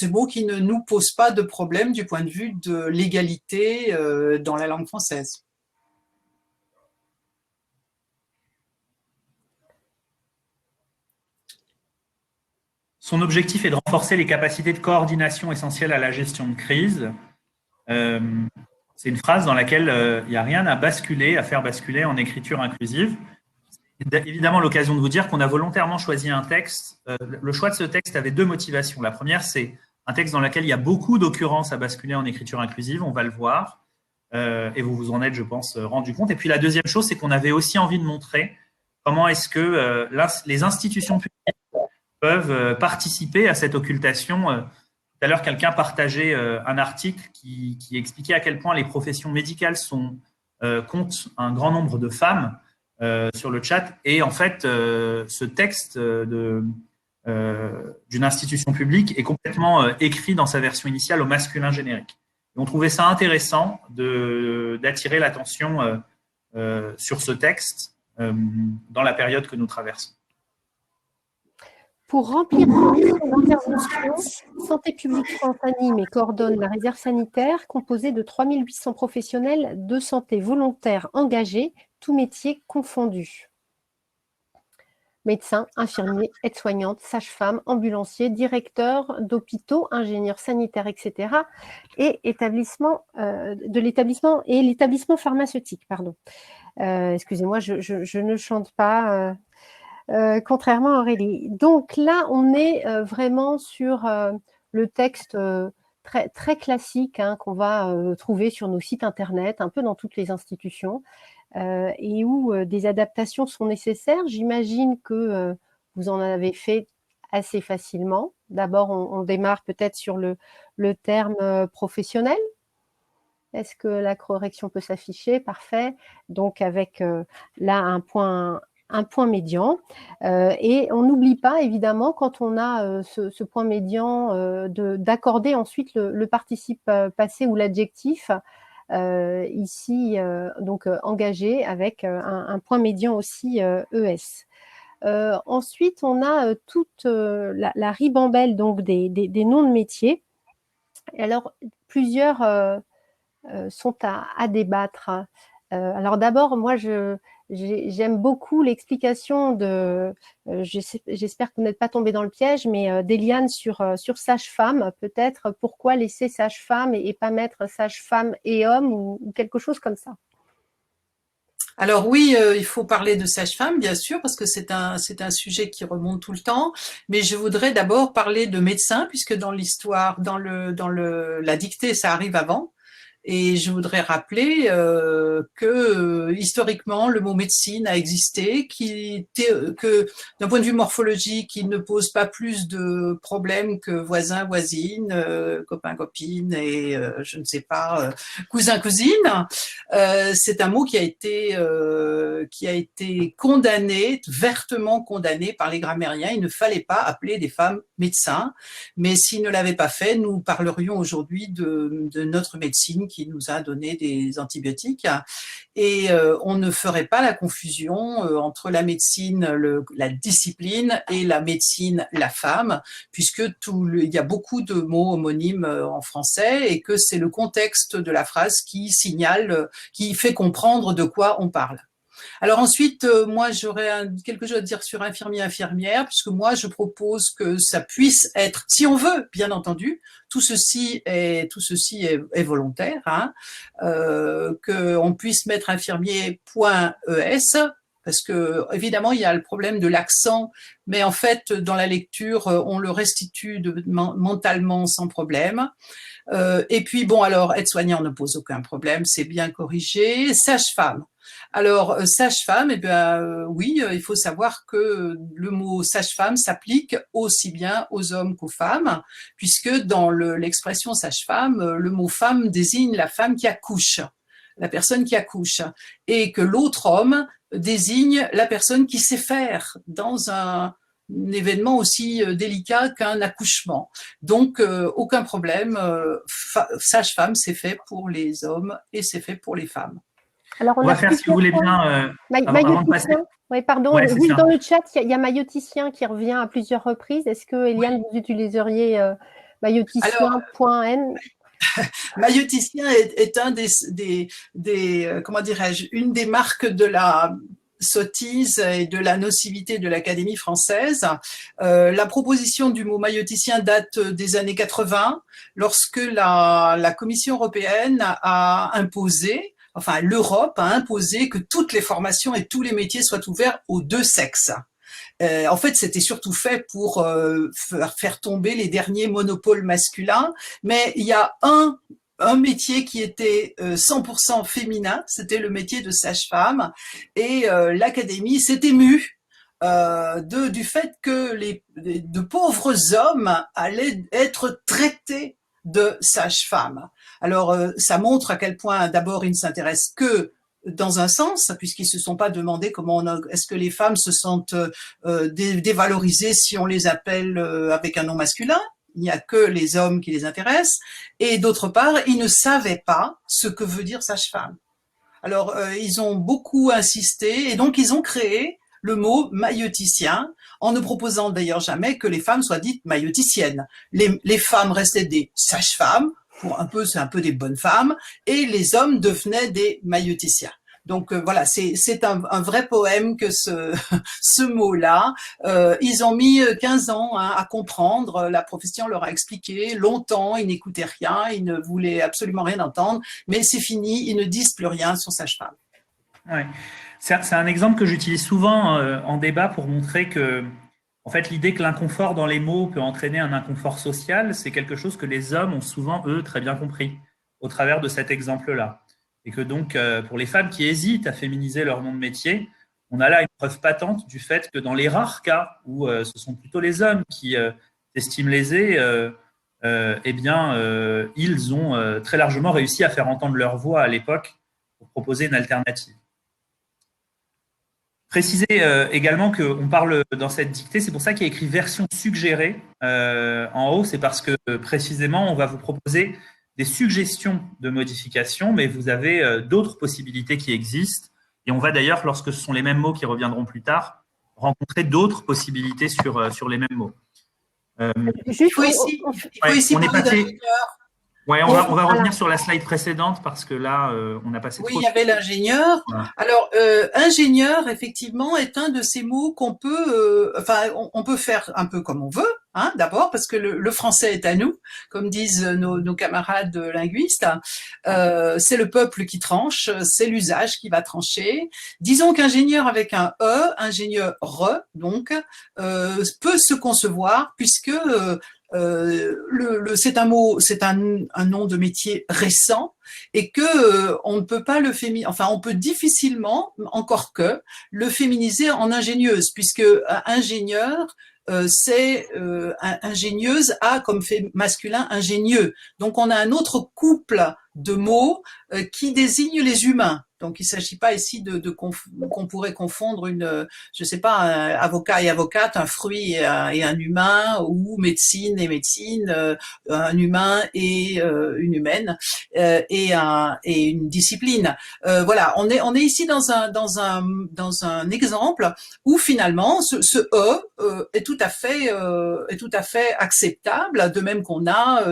mots qui ne nous pose pas de problème du point de vue de l'égalité dans la langue française. Son objectif est de renforcer les capacités de coordination essentielles à la gestion de crise. C'est une phrase dans laquelle il n'y a rien à faire basculer en écriture inclusive. C'est évidemment l'occasion de vous dire qu'on a volontairement choisi un texte. Le choix de ce texte avait 2 motivations. La première, c'est un texte dans lequel il y a beaucoup d'occurrences à basculer en écriture inclusive, on va le voir, et vous vous en êtes, je pense, rendu compte. Et puis la deuxième chose, c'est qu'on avait aussi envie de montrer comment est-ce que les institutions publiques peuvent participer à cette occultation. Tout à l'heure, quelqu'un partageait un article qui expliquait à quel point les professions médicales comptent un grand nombre de femmes sur le chat. Et en fait, ce texte d'une institution publique est complètement écrit dans sa version initiale au masculin générique. Et on trouvait ça intéressant d'attirer l'attention sur ce texte dans la période que nous traversons. Pour remplir son mission d'intervention, Santé publique France anime et coordonne la réserve sanitaire composée de 3800 professionnels de santé volontaires engagés, tous métiers confondus. Médecins, infirmiers, aides-soignantes, sages-femmes, ambulanciers, directeurs d'hôpitaux, ingénieurs sanitaires, etc. et l'établissement pharmaceutique. Pardon. Excusez-moi, je ne chante pas. Contrairement à Aurélie. Donc là, on est vraiment sur le texte très, très classiques qu'on va trouver sur nos sites internet, un peu dans toutes les institutions, et où des adaptations sont nécessaires. J'imagine que vous en avez fait assez facilement. D'abord, on démarre peut-être sur le terme professionnel. Est-ce que la correction peut s'afficher? Parfait. Donc, avec là un point médian. Et on n'oublie pas, évidemment, quand on a ce point médian, d'accorder ensuite le participe passé ou l'adjectif, ici, donc engagé, avec un point médian aussi ES. Ensuite, on a toute la ribambelle donc, des noms de métiers. Et alors, plusieurs sont à débattre. Alors d'abord, moi, j'aime beaucoup l'explication de, j'espère que vous n'êtes pas tombé dans le piège, mais d'Eliane sur sage-femme, peut-être pourquoi laisser sage-femme et pas mettre sage-femme et homme ou quelque chose comme ça. Alors oui, il faut parler de sage-femme, bien sûr, parce que c'est un sujet qui remonte tout le temps. Mais je voudrais d'abord parler de médecin, puisque dans l'histoire, dans la dictée, ça arrive avant. Et je voudrais rappeler que historiquement, le mot médecine a existé, que d'un point de vue morphologique, il ne pose pas plus de problèmes que voisin, voisine, copain, copine et je ne sais pas, cousin, cousine. C'est un mot qui a été condamné, vertement condamné par les grammairiens. Il ne fallait pas appeler des femmes médecins, mais s'ils ne l'avaient pas fait, nous parlerions aujourd'hui de notre médecine qui nous a donné des antibiotiques et on ne ferait pas la confusion entre la médecine, la discipline et la médecine, la femme, puisque il y a beaucoup de mots homonymes en français et que c'est le contexte de la phrase qui signale, qui fait comprendre de quoi on parle. Alors ensuite, moi, j'aurais quelque chose à dire sur infirmière, puisque moi, je propose que ça puisse être, si on veut, bien entendu, tout ceci est volontaire, qu'on puisse mettre infirmier.es, parce que évidemment, il y a le problème de l'accent, mais en fait, dans la lecture, on le restitue mentalement sans problème. Et puis, bon, alors, aide-soignant ne pose aucun problème, c'est bien corrigé. Sage-femme. Alors, sage-femme, eh bien, oui, il faut savoir que le mot sage-femme s'applique aussi bien aux hommes qu'aux femmes, puisque dans l'expression sage-femme, le mot femme désigne la femme qui accouche, la personne qui accouche, et que l'autre homme désigne la personne qui sait faire dans un événement aussi délicat qu'un accouchement. Donc, aucun problème, sage-femme, c'est fait pour les hommes et c'est fait pour les femmes. Alors, on va faire, si vous voulez bien, avant de passer. Oui, pardon, Ouais, juste dans le chat, il y a maïoticien qui revient à plusieurs reprises. Est-ce que, Eliane, vous utiliseriez maïoticien.n? Maïoticien est un comment dirais-je, une des marques de la sottise et de la nocivité de l'Académie française. La proposition du mot maïoticien date des années 80, lorsque la Commission européenne a imposé, enfin l'Europe a imposé que toutes les formations et tous les métiers soient ouverts aux deux sexes. En fait, c'était surtout fait pour faire tomber les derniers monopoles masculins, mais il y a un métier qui était 100% féminin, c'était le métier de sage-femme, et l'Académie s'est émue du fait que de pauvres hommes allaient être traités de sage-femme. Alors, ça montre à quel point, d'abord, ils ne s'intéressent que dans un sens, puisqu'ils se sont pas demandé est-ce que les femmes se sentent dévalorisées si on les appelle avec un nom masculin. Il n'y a que les hommes qui les intéressent. Et d'autre part, ils ne savaient pas ce que veut dire sage-femme. Alors, ils ont beaucoup insisté et donc ils ont créé le mot maïoticien, en ne proposant d'ailleurs jamais que les femmes soient dites maïoticiennes. Les femmes restaient des sages-femmes, c'est un peu des bonnes femmes, et les hommes devenaient des maïoticiens. Donc voilà, c'est un vrai poème que ce mot-là. Ils ont mis 15 ans à comprendre, la profession leur a expliqué, longtemps, ils n'écoutaient rien, ils ne voulaient absolument rien entendre, mais c'est fini, ils ne disent plus rien sur sage-femme. Ouais. C'est un exemple que j'utilise souvent en débat pour montrer que En fait, l'idée que l'inconfort dans les mots peut entraîner un inconfort social, c'est quelque chose que les hommes ont souvent, eux, très bien compris au travers de cet exemple-là. Et que donc, pour les femmes qui hésitent à féminiser leur nom de métier, on a là une preuve patente du fait que dans les rares cas où ce sont plutôt les hommes qui s'estiment lésés, eh bien, ils ont très largement réussi à faire entendre leur voix à l'époque pour proposer une alternative. Préciser également qu'on parle dans cette dictée, c'est pour ça qu'il y a écrit version suggérée en haut, c'est parce que précisément, on va vous proposer des suggestions de modifications, mais vous avez d'autres possibilités qui existent. Et on va d'ailleurs, lorsque ce sont les mêmes mots qui reviendront plus tard, rencontrer d'autres possibilités sur les mêmes mots. Il faut ici parler d'ingénieur. Ouais, on va revenir sur la slide précédente parce que là, on a passé trop. Oui, il y avait l'ingénieur. Voilà. Alors, ingénieur, effectivement, est un de ces mots qu'on peut, on peut faire un peu comme on veut, hein, d'abord, parce que le français est à nous, comme disent nos camarades linguistes. C'est le peuple qui tranche, c'est l'usage qui va trancher. Disons qu'ingénieur avec un E, ingénieur, donc, peut se concevoir puisque c'est un mot, c'est un nom de métier récent et que on ne peut pas le féminiser, enfin on peut difficilement, encore que, le féminiser en ingénieuse, puisque ingénieur c'est ingénieuse a comme fait masculin ingénieux. Donc on a un autre couple de mots qui désignent les humains. Donc, il ne s'agit pas ici qu'on pourrait confondre je sais pas, un avocat et avocate, un fruit et un humain, ou médecine et médecine, un humain et une humaine, et une discipline. Voilà, on est ici dans un exemple où finalement ce est tout à fait acceptable, de même qu'on a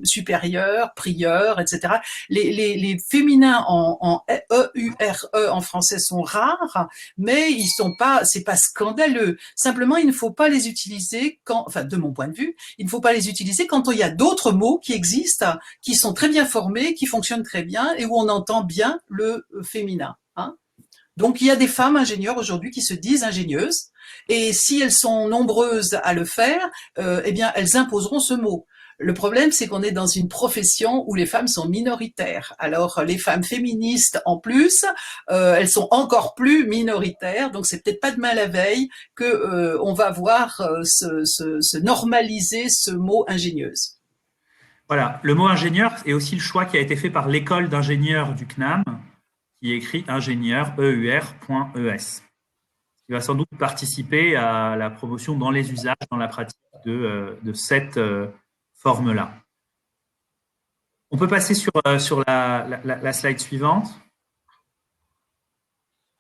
supérieur, prieur, etc. Les féminins en E-U-R-E en français sont rares, mais ils sont pas, c'est pas scandaleux. Simplement, il ne faut pas les utiliser de mon point de vue, il ne faut pas les utiliser quand il y a d'autres mots qui existent, qui sont très bien formés, qui fonctionnent très bien et où on entend bien le féminin. Hein. Donc, il y a des femmes ingénieurs aujourd'hui qui se disent ingénieuses, et si elles sont nombreuses à le faire, eh bien, elles imposeront ce mot. Le problème, c'est qu'on est dans une profession où les femmes sont minoritaires. Alors, les femmes féministes, en plus, elles sont encore plus minoritaires. Donc, c'est peut-être pas demain la veille que on va voir se normaliser ce mot ingénieuse. Voilà, le mot ingénieur est aussi le choix qui a été fait par l'école d'ingénieurs du CNAM, qui écrit ingénieur EUR.ES. Qui va sans doute participer à la promotion dans les usages, dans la pratique de cette forme-là. On peut passer sur la slide suivante.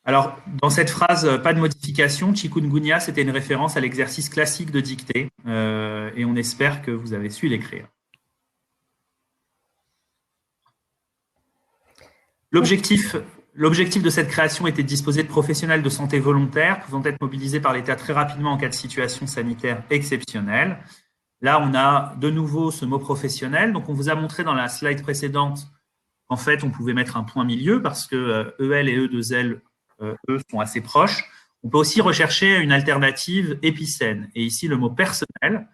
Alors, dans cette phrase, pas de modification, chikungunya, c'était une référence à l'exercice classique de dictée, et on espère que vous avez su l'écrire. L'objectif de cette création était de disposer de professionnels de santé volontaires pouvant être mobilisés par l'État très rapidement en cas de situation sanitaire exceptionnelle. Là, on a de nouveau ce mot professionnel. Donc, on vous a montré dans la slide précédente qu'en fait, on pouvait mettre un point milieu parce que EL et E2L, eux, sont assez proches. On peut aussi rechercher une alternative épicène. Et ici, le mot personnel.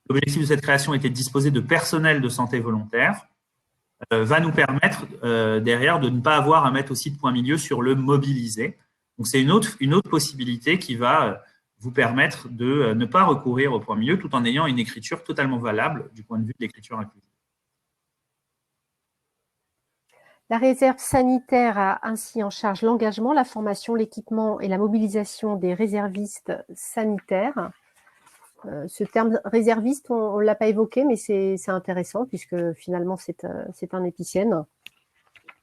L'objectif de cette création était de disposer de personnel de santé volontaire. Va nous permettre derrière de ne pas avoir à mettre aussi de point milieu sur le mobiliser. Donc, c'est une autre possibilité qui va vous permettre de ne pas recourir au point milieu tout en ayant une écriture totalement valable du point de vue de l'écriture inclusive. La réserve sanitaire a ainsi en charge l'engagement, la formation, l'équipement et la mobilisation des réservistes sanitaires. Ce terme réserviste, on ne l'a pas évoqué, mais c'est intéressant puisque finalement c'est un épicène.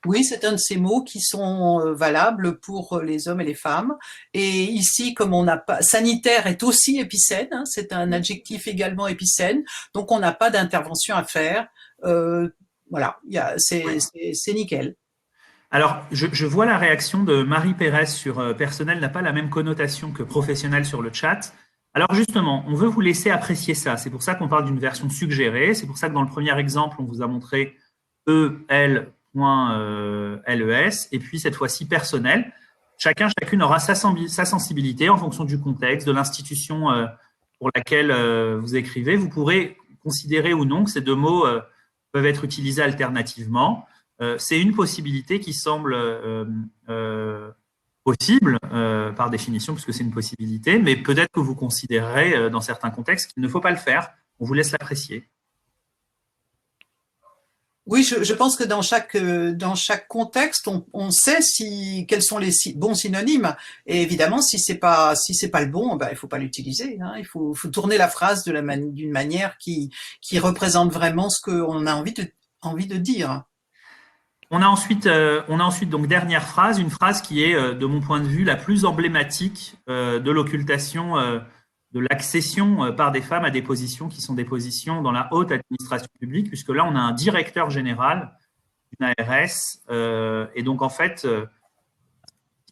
Oui, c'est un de ces mots qui sont valables pour les hommes et les femmes. Et ici, comme on n'a pas, sanitaire est aussi épicène, hein, c'est un adjectif également épicène, donc on n'a pas d'intervention à faire. Voilà, c'est nickel. Alors, je vois la réaction de Marie Pérez sur personnel n'a pas la même connotation que professionnel sur le chat. Alors justement, on veut vous laisser apprécier ça. C'est pour ça qu'on parle d'une version suggérée. C'est pour ça que dans le premier exemple, on vous a montré EL.LES et puis cette fois-ci personnel. Chacune aura sa sensibilité en fonction du contexte, de l'institution pour laquelle vous écrivez, vous pourrez considérer ou non que ces deux mots peuvent être utilisés alternativement. C'est une possibilité qui semble possible par définition, puisque c'est une possibilité, mais peut-être que vous considérerez dans certains contextes qu'il ne faut pas le faire. On vous laisse l'apprécier. Oui, je pense que dans chaque contexte, on sait quels sont les bons synonymes. Et évidemment, si c'est pas le bon, ben, il faut pas l'utiliser. Hein. Il faut tourner la phrase d'une manière qui représente vraiment ce qu'on a envie de dire. On a ensuite donc dernière phrase, une phrase qui est, de mon point de vue, la plus emblématique de l'occultation de l'accession par des femmes à des positions qui sont des positions dans la haute administration publique, puisque là, on a un directeur général d'une ARS, et donc en fait,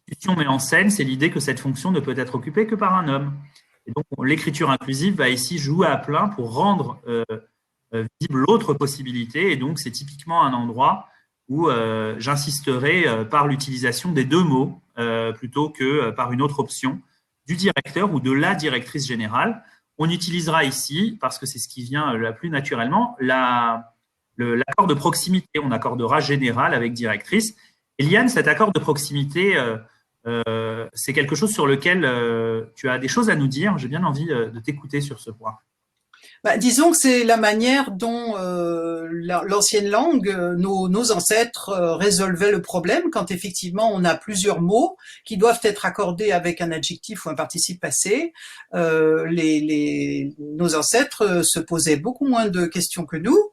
l'institution met en scène, c'est l'idée que cette fonction ne peut être occupée que par un homme. Et donc, l'écriture inclusive va ici jouer à plein pour rendre visible l'autre possibilité, et donc c'est typiquement un endroit où j'insisterai par l'utilisation des deux mots plutôt que par une autre option du directeur ou de la directrice générale. On utilisera ici, parce que c'est ce qui vient le plus naturellement, l'accord de proximité. On accordera général avec directrice. Eliane, cet accord de proximité, c'est quelque chose sur lequel tu as des choses à nous dire. J'ai bien envie de t'écouter sur ce point. Bah, disons que c'est la manière dont l'ancienne langue, nos ancêtres résolvaient le problème quand effectivement on a plusieurs mots qui doivent être accordés avec un adjectif ou un participe passé. Nos ancêtres se posaient beaucoup moins de questions que nous.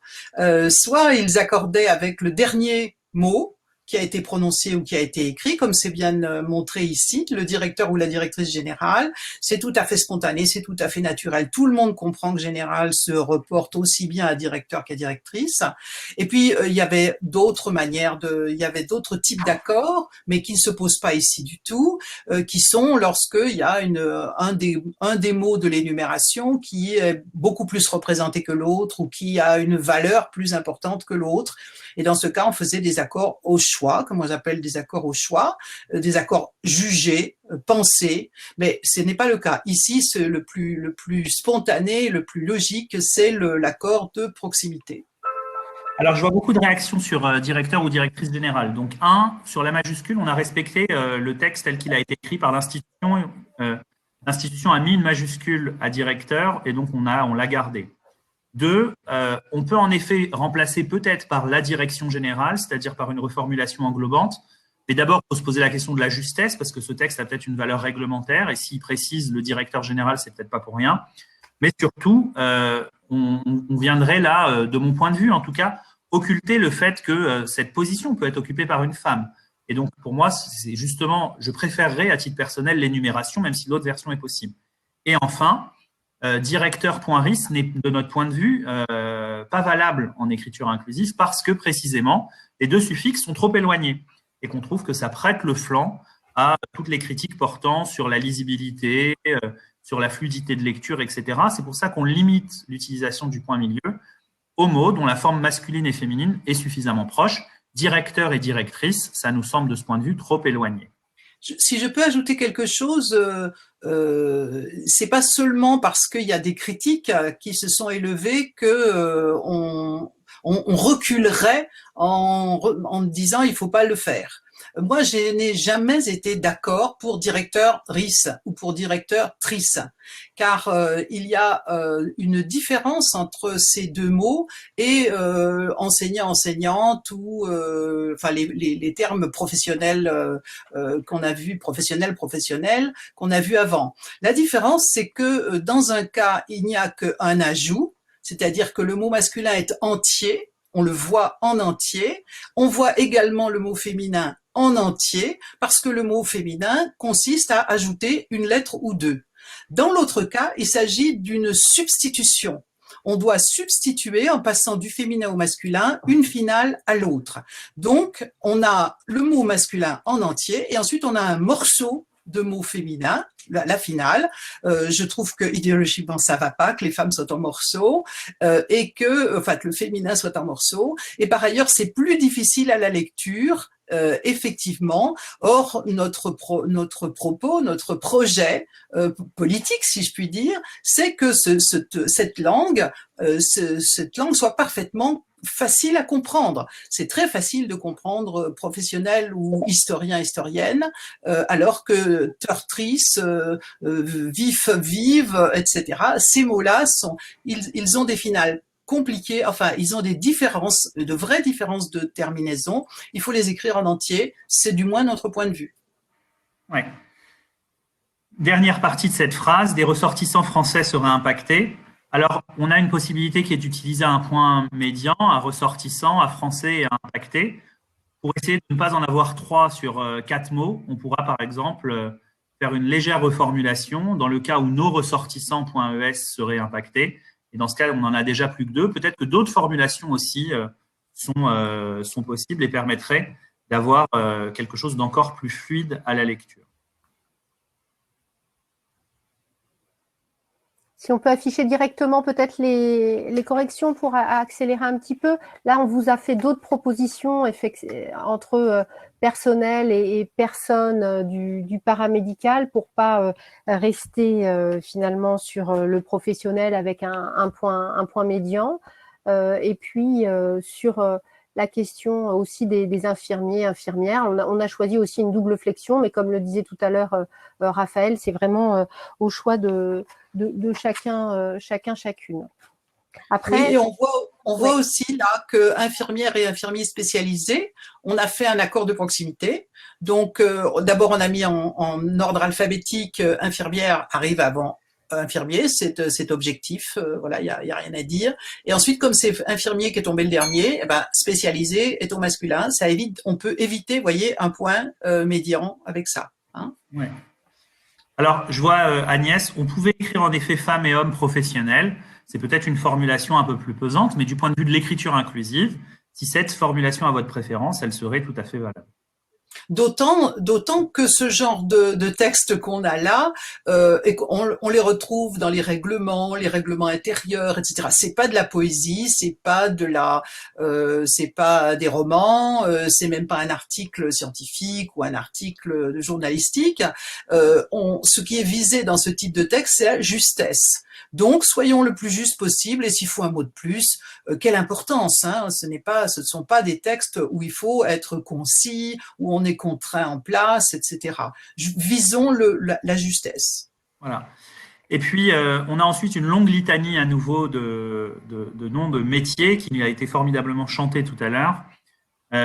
Soit ils accordaient avec le dernier mot qui a été prononcé ou qui a été écrit, comme c'est bien montré ici, le directeur ou la directrice générale, c'est tout à fait spontané, c'est tout à fait naturel. Tout le monde comprend que général se reporte aussi bien à directeur qu'à directrice. Et puis, il y avait d'autres manières il y avait d'autres types d'accords, mais qui ne se posent pas ici du tout, qui sont lorsqu'il y a un des mots de l'énumération qui est beaucoup plus représenté que l'autre ou qui a une valeur plus importante que l'autre. Et dans ce cas, on faisait des accords au choix, comme on appelle des accords au choix, des accords jugés, pensés, mais ce n'est pas le cas. Ici, c'est le plus spontané, le plus logique, c'est l'accord de proximité. Alors, je vois beaucoup de réactions sur directeur ou directrice générale. Donc, sur la majuscule, on a respecté le texte tel qu'il a été écrit par l'institution. L'institution a mis une majuscule à directeur et donc on l'a gardé. 2, on peut en effet remplacer peut-être par la direction générale, c'est-à-dire par une reformulation englobante. Mais d'abord, il faut se poser la question de la justesse, parce que ce texte a peut-être une valeur réglementaire, et s'il précise le directeur général, c'est peut-être pas pour rien. Mais surtout, on viendrait là, de mon point de vue en tout cas, occulter le fait que cette position peut être occupée par une femme. Et donc, pour moi, c'est justement, je préférerais à titre personnel l'énumération, même si l'autre version est possible. Et enfin, directeur.ris n'est, de notre point de vue, pas valable en écriture inclusive parce que, précisément, les deux suffixes sont trop éloignés et qu'on trouve que ça prête le flanc à toutes les critiques portant sur la lisibilité, sur la fluidité de lecture, etc. C'est pour ça qu'on limite l'utilisation du point milieu aux mots dont la forme masculine et féminine est suffisamment proche. Directeur et directrice, ça nous semble de ce point de vue trop éloigné. Si je peux ajouter quelque chose, c'est pas seulement parce qu'il y a des critiques qui se sont élevées que on reculerait en disant il faut pas le faire. Moi, je n'ai jamais été d'accord pour directeur RIS ou pour directeur TRIS, car il y a une différence entre ces deux mots et enseignant, enseignante ou enfin les termes professionnels qu'on a vu, professionnel qu'on a vu avant. La différence, c'est que dans un cas, il n'y a qu'un ajout, c'est-à-dire que le mot masculin est entier. On le voit en entier. On voit également le mot féminin en entier parce que le mot féminin consiste à ajouter une lettre ou deux. Dans l'autre cas, il s'agit d'une substitution. On doit substituer en passant du féminin au masculin une finale à l'autre. Donc, on a le mot masculin en entier et ensuite on a un morceau de mots féminins, la finale. Je trouve que idéologiquement ça va pas, que les femmes soient en morceaux et que le féminin soit en morceaux. Et par ailleurs, c'est plus difficile à la lecture effectivement. Or, notre propos, notre projet politique, si je puis dire, c'est que cette langue soit parfaitement facile à comprendre. C'est très facile de comprendre professionnel ou historien, historienne, alors que meurtrice, vif, vive, etc. Ces mots-là ils ont des finales compliquées, enfin, ils ont des différences, de vraies différences de terminaison. Il faut les écrire en entier. C'est du moins notre point de vue. Ouais. Dernière partie de cette phrase, des ressortissants français seraient impactés. Alors, on a une possibilité qui est d'utiliser un point médian, un ressortissant, un français et un impacté. Pour essayer de ne pas en avoir 3 sur 4 mots, on pourra par exemple faire une légère reformulation dans le cas où nos ressortissants.es seraient impactés. Et dans ce cas, on en a déjà plus que 2. Peut-être que d'autres formulations aussi sont possibles et permettraient d'avoir quelque chose d'encore plus fluide à la lecture. Si on peut afficher directement peut-être les corrections pour accélérer un petit peu. Là, on vous a fait d'autres propositions entre personnel et personnes du paramédical pour pas rester finalement sur le professionnel avec un point médian. Et puis sur la question aussi des infirmiers, infirmières. On a choisi aussi une double flexion, mais comme le disait tout à l'heure Raphaël, c'est vraiment au choix de chacun, chacune. Après, oui, on voit aussi là que infirmières et infirmiers spécialisés, on a fait un accord de proximité. Donc, d'abord, on a mis en ordre alphabétique, infirmière arrive avant infirmier, c'est objectif, voilà, il y a rien à dire. Et ensuite, comme c'est infirmier qui est tombé le dernier, eh ben, spécialisé est au masculin. Ça évite, on peut éviter, voyez, un point médian avec ça. Hein. Ouais. Alors, je vois Agnès, on pouvait écrire en effet femmes et hommes professionnels. C'est peut-être une formulation un peu plus pesante, mais du point de vue de l'écriture inclusive, si cette formulation a votre préférence, elle serait tout à fait valable. D'autant que ce genre de texte qu'on a là, et on les retrouve dans les règlements intérieurs, etc. C'est pas de la poésie, c'est pas des romans, c'est même pas un article scientifique ou un article de journalistique. Ce qui est visé dans ce type de texte, c'est la justesse. Donc, soyons le plus juste possible, et s'il faut un mot de plus, quelle importance, hein, ce ne sont pas des textes où il faut être concis, où on est contraint en place, etc. Visons la justesse. Voilà. Et puis, on a ensuite une longue litanie à nouveau de noms de métiers qui a été formidablement chanté tout à l'heure. On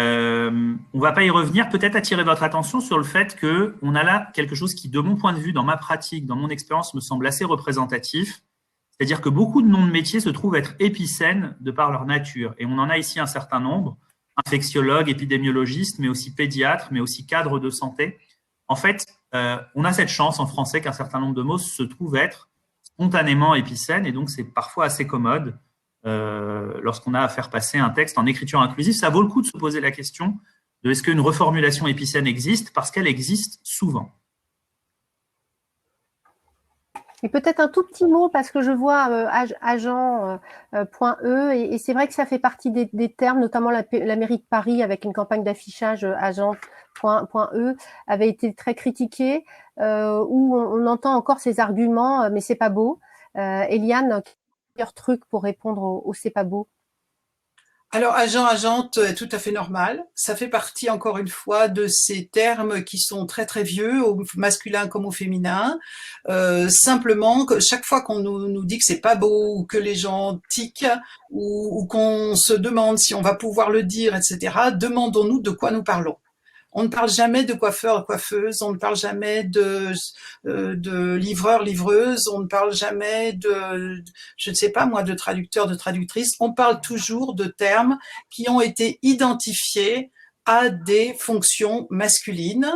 ne va pas y revenir, peut-être attirer votre attention sur le fait qu'on a là quelque chose qui, de mon point de vue, dans ma pratique, dans mon expérience, me semble assez représentatif. C'est-à-dire que beaucoup de noms de métiers se trouvent être épicènes de par leur nature. Et on en a ici un certain nombre, infectiologues, épidémiologistes, mais aussi pédiatres, mais aussi cadres de santé. En fait, on a cette chance en français qu'un certain nombre de mots se trouvent être spontanément épicènes, et donc c'est parfois assez commode lorsqu'on a à faire passer un texte en écriture inclusive. Ça vaut le coup de se poser la question de est-ce qu'une reformulation épicène existe, parce qu'elle existe souvent. Et peut-être un tout petit mot, parce que je vois agent.e, et c'est vrai que ça fait partie des termes, notamment la mairie de Paris, avec une campagne d'affichage agent.e, avait été très critiquée, où on entend encore ces arguments, mais c'est pas beau. Eliane, quel truc pour répondre au c'est pas beau? Alors, agente est tout à fait normal. Ça fait partie, encore une fois, de ces termes qui sont très très vieux, au masculin comme au féminin. Simplement, que chaque fois qu'on nous dit que c'est pas beau, ou que les gens tiquent, ou qu'on se demande si on va pouvoir le dire, etc., demandons-nous de quoi nous parlons. On ne parle jamais de coiffeur, coiffeuse, on ne parle jamais de livreur, livreuse, on ne parle jamais je ne sais pas moi, de traducteur, de traductrice. On parle toujours de termes qui ont été identifiés à des fonctions masculines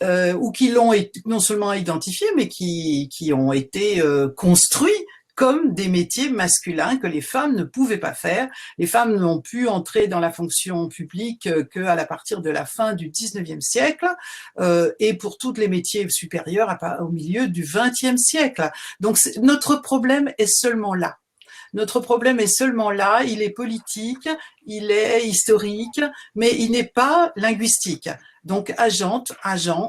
ou qui l'ont non seulement identifiés, mais qui ont été construits comme des métiers masculins que les femmes ne pouvaient pas faire. Les femmes n'ont pu entrer dans la fonction publique qu'à la partir de la fin du 19e siècle et pour tous les métiers supérieurs au milieu du 20e siècle. Donc notre problème est seulement là. Notre problème est seulement là, il est politique, il est historique, mais il n'est pas linguistique. Donc agent,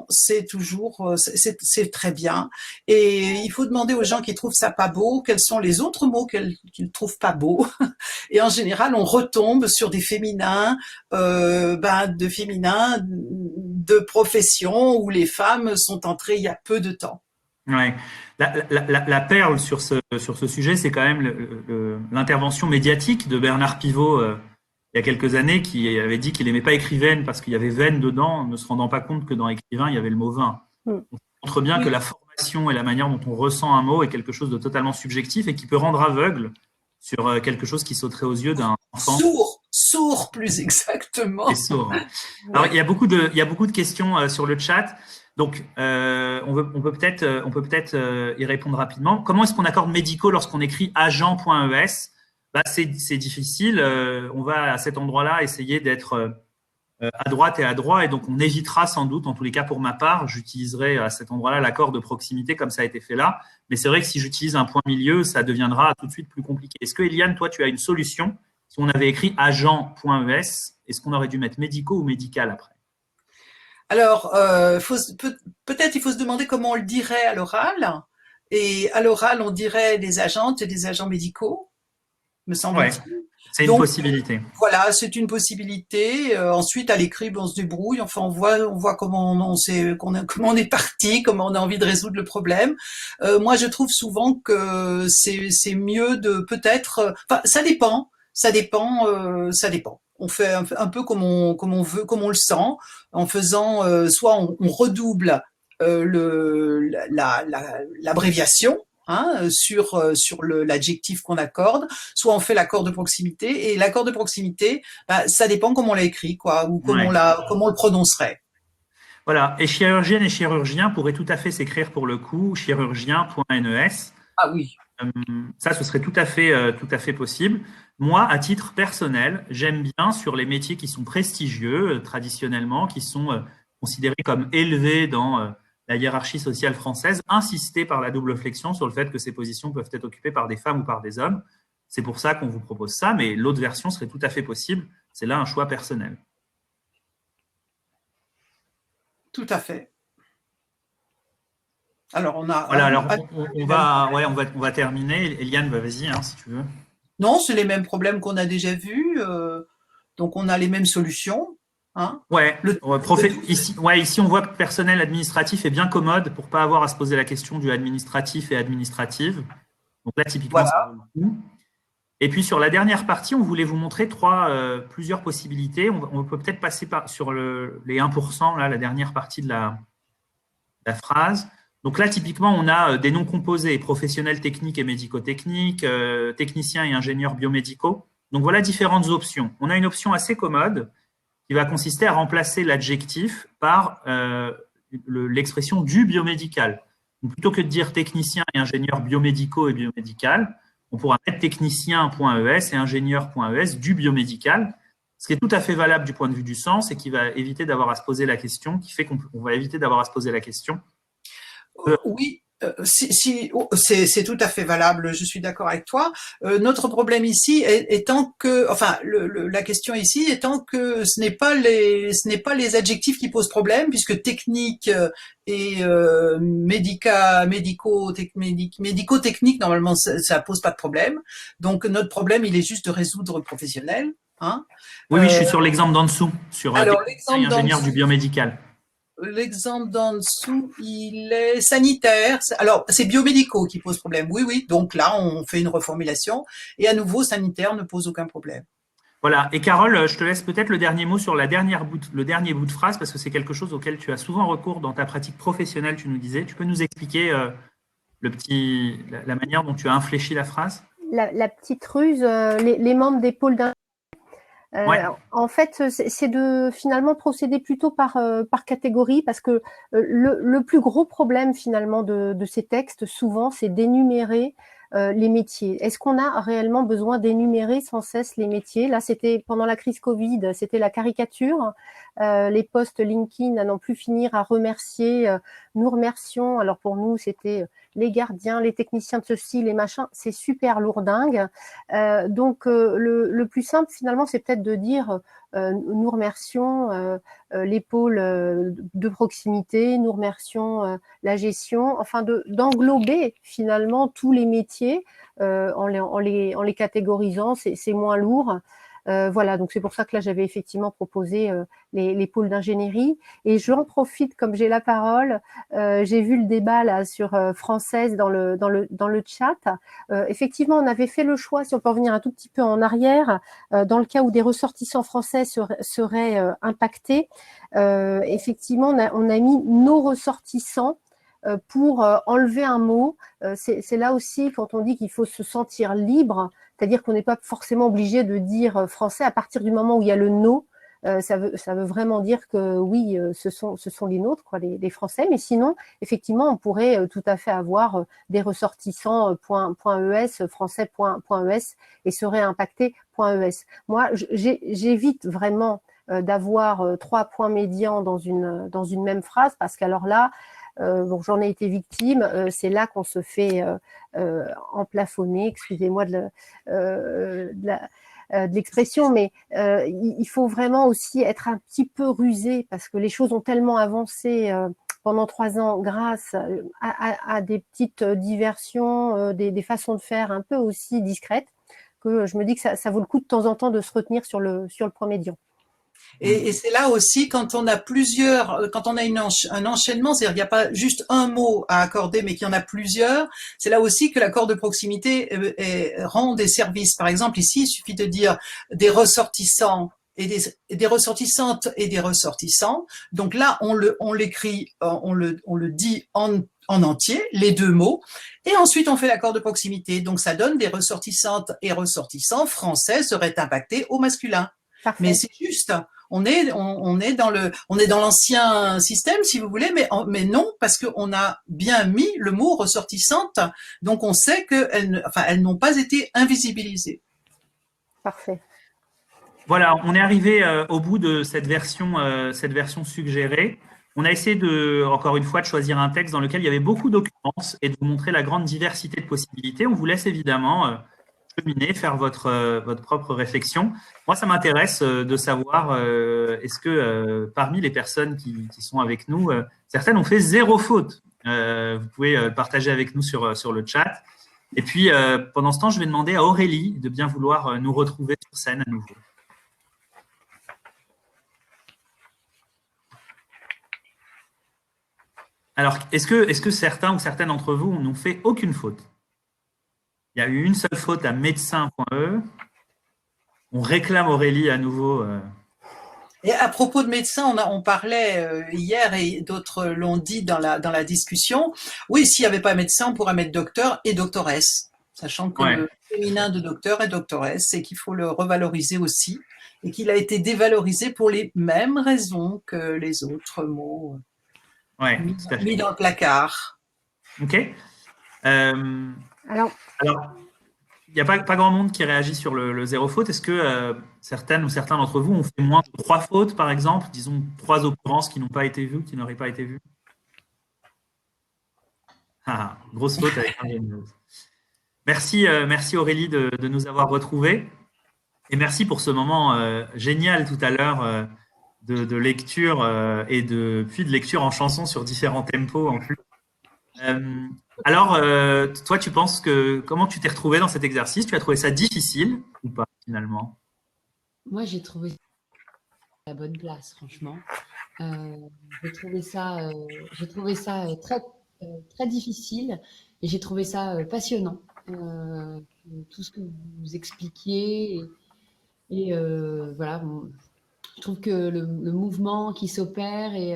c'est toujours, c'est très bien. Et il faut demander aux gens qui trouvent ça pas beau, quels sont les autres mots qu'ils trouvent pas beaux. Et en général, on retombe sur des féminins, de profession où les femmes sont entrées il y a peu de temps. Ouais. La perle sur ce sujet, c'est quand même l'intervention médiatique de Bernard Pivot il y a quelques années, qui avait dit qu'il n'aimait pas écrivaine parce qu'il y avait veine dedans, ne se rendant pas compte que dans écrivain, il y avait le mot vin. On montre bien que la formation et la manière dont on ressent un mot est quelque chose de totalement subjectif et qui peut rendre aveugle sur quelque chose qui sauterait aux yeux d'un enfant. Sourd plus exactement. Et sourd. Alors, il y a beaucoup de questions sur le chat. Donc, on peut peut-être y répondre rapidement. Comment est-ce qu'on accorde médicaux lorsqu'on écrit agent.es? C'est difficile. On va à cet endroit-là essayer d'être à droite et à droite, et donc on évitera sans doute, en tous les cas pour ma part, j'utiliserai à cet endroit-là l'accord de proximité comme ça a été fait là. Mais c'est vrai que si j'utilise un point milieu, ça deviendra tout de suite plus compliqué. Est-ce que, Eliane, toi, tu as une solution? Si on avait écrit agent.es, est-ce qu'on aurait dû mettre médicaux ou médical après? Alors, peut-être il faut se demander comment on le dirait à l'oral. Et à l'oral, on dirait des agentes et des agents médicaux, me semble-t-il. Ouais, c'est une possibilité. Voilà, c'est une possibilité. Ensuite, à l'écrit, on se débrouille. Enfin, on voit comment comment on est parti, comment on a envie de résoudre le problème. Moi, je trouve souvent que c'est mieux de peut-être. Enfin, ça dépend. Ça dépend. On fait un peu comme on veut, comme on le sent, en faisant soit on redouble l'abréviation. Sur l'adjectif qu'on accorde, soit on fait l'accord de proximité, et l'accord de proximité, ça dépend comment on l'a écrit, quoi, ou comment on le prononcerait. Voilà, et chirurgienne et chirurgien pourraient tout à fait s'écrire pour le coup, chirurgien.nes. Ah oui. Ça, ce serait tout à fait possible. Moi, à titre personnel, j'aime bien sur les métiers qui sont prestigieux, traditionnellement, qui sont considérés comme élevés dans la hiérarchie sociale française, insister par la double flexion sur le fait que ces positions peuvent être occupées par des femmes ou par des hommes. C'est pour ça qu'on vous propose ça, mais l'autre version serait tout à fait possible. C'est là un choix personnel. Tout à fait. Alors, on a… Voilà, alors on va terminer. Eliane, vas-y, si tu veux. Non, c'est les mêmes problèmes qu'on a déjà vus. Donc, on a les mêmes solutions. Ici, on voit que le personnel administratif est bien commode pour ne pas avoir à se poser la question du administratif et administrative. Donc là, typiquement, voilà. Ça vaut le coup. Et puis, sur la dernière partie, on voulait vous montrer plusieurs possibilités. On peut peut-être passer sur les 1%, là, la dernière partie de la phrase. Donc là, typiquement, on a des noms composés, professionnels techniques et médico-techniques, techniciens et ingénieurs biomédicaux. Donc voilà différentes options. On a une option assez commode qui va consister à remplacer l'adjectif par l'expression du biomédical. Donc, plutôt que de dire technicien et ingénieur biomédicaux et biomédical, on pourra mettre technicien.es et ingénieur.es du biomédical, ce qui est tout à fait valable du point de vue du sens et qui va éviter d'avoir à se poser la question, qui fait qu'on va éviter d'avoir à se poser la question. Oui. C'est tout à fait valable, je suis d'accord avec toi. Notre problème ici étant que, la question ici étant que ce n'est pas les adjectifs qui posent problème, puisque technique et médico-technique, normalement, ça pose pas de problème. Donc, notre problème, il est juste de résoudre le professionnel. Oui, je suis sur l'exemple d'en dessous, sur ingénieur du biomédical. L'exemple d'en dessous, il est sanitaire. Alors, c'est biomédicaux qui posent problème. Oui. Donc là, on fait une reformulation. Et à nouveau, sanitaire ne pose aucun problème. Voilà. Et Carole, je te laisse peut-être le dernier mot sur le dernier bout de phrase, parce que c'est quelque chose auquel tu as souvent recours dans ta pratique professionnelle, tu nous disais. Tu peux nous expliquer la manière dont tu as infléchi la phrase? La petite ruse, les membres des pôles d'un… En fait, c'est de finalement procéder plutôt par catégorie, parce que le plus gros problème finalement de ces textes, souvent, c'est d'énumérer les métiers. Est-ce qu'on a réellement besoin d'énumérer sans cesse les métiers? Là, c'était pendant la crise Covid, c'était la caricature. Les posts LinkedIn à n'en plus finir à remercier. Nous remercions. Alors pour nous, c'était les gardiens, les techniciens de ceci, les machins. C'est super lourdingue. Donc le plus simple finalement, c'est peut-être de dire nous remercions les pôles de proximité, nous remercions la gestion, enfin d'englober finalement tous les métiers en les catégorisant, c'est moins lourd. Voilà, donc c'est pour ça que là j'avais effectivement proposé les pôles d'ingénierie. Et j'en profite, comme j'ai la parole, j'ai vu le débat là sur Française dans le chat. Effectivement, on avait fait le choix, si on peut revenir un tout petit peu en arrière, dans le cas où des ressortissants français seraient impactés. Effectivement, on a mis nos ressortissants pour enlever un mot. C'est là aussi quand on dit qu'il faut se sentir libre, c'est-à-dire qu'on n'est pas forcément obligé de dire français à partir du moment où il y a le no. Ça veut vraiment dire que oui, ce sont les nôtres, quoi, les Français. Mais sinon, effectivement, on pourrait tout à fait avoir des ressortissants .es, français.es et seraient impactés .es. Moi, j'évite vraiment d'avoir 3 points médians dans une même phrase, parce qu'alors là, bon, j'en ai été victime, c'est là qu'on se fait emplafonner, excusez-moi de l'expression, mais il faut vraiment aussi être un petit peu rusé, parce que les choses ont tellement avancé pendant 3 ans grâce à des petites diversions, des façons de faire un peu aussi discrètes, que je me dis que ça vaut le coup de temps en temps de se retenir sur le point médian. Et c'est là aussi quand on a un enchaînement, c'est-à-dire qu'il n'y a pas juste un mot à accorder, mais qu'il y en a plusieurs. C'est là aussi que l'accord de proximité rend des services. Par exemple, ici, il suffit de dire des ressortissants et des ressortissantes et des ressortissants. Donc là, on l'écrit, on le dit en entier, les 2 mots, et ensuite on fait l'accord de proximité. Donc ça donne des ressortissantes et ressortissants français seraient impactés au masculin. Parfait. Mais c'est juste. On est dans l'ancien système, si vous voulez, mais non, parce qu'on a bien mis le mot ressortissante, donc on sait qu'elles n'ont pas été invisibilisées. Parfait. Voilà, on est arrivé au bout de cette version suggérée. On a essayé encore une fois, de choisir un texte dans lequel il y avait beaucoup d'occurrences et de vous montrer la grande diversité de possibilités. On vous laisse évidemment cheminer, faire votre propre réflexion. Moi, ça m'intéresse de savoir, est-ce que parmi les personnes qui sont avec nous, certaines ont fait 0 faute. Vous pouvez partager avec nous sur le chat. Et puis, pendant ce temps, je vais demander à Aurélie de bien vouloir nous retrouver sur scène à nouveau. Alors, est-ce que certains ou certaines d'entre vous n'ont fait aucune faute? Il y a eu une seule faute à médecin.e. On réclame Aurélie à nouveau. Et à propos de médecins, on parlait hier et d'autres l'ont dit dans la discussion. Oui, s'il n'y avait pas médecin, on pourrait mettre docteur et doctoresse, sachant que le féminin de docteur est doctoresse et qu'il faut le revaloriser aussi et qu'il a été dévalorisé pour les mêmes raisons que les autres mots mis dans le placard. Ok. Alors, il n'y a pas grand monde qui réagit sur le 0 faute. Est-ce que certaines ou certains d'entre vous ont fait moins de 3 fautes, par exemple, disons 3 occurrences qui n'ont pas été vues, qui n'auraient pas été vues? Grosse faute avec ingénieuse. Merci Aurélie de nous avoir retrouvés. Et merci pour ce moment génial tout à l'heure de lecture et puis de lecture en chanson sur différents tempos en plus. Alors, toi, tu penses comment tu t'es retrouvé dans cet exercice? Tu as trouvé ça difficile ou pas, finalement? Moi, j'ai trouvé la bonne place, franchement. J'ai trouvé ça très, très difficile et j'ai trouvé ça passionnant. Tout ce que vous expliquiez et voilà, je trouve que le mouvement qui s'opère et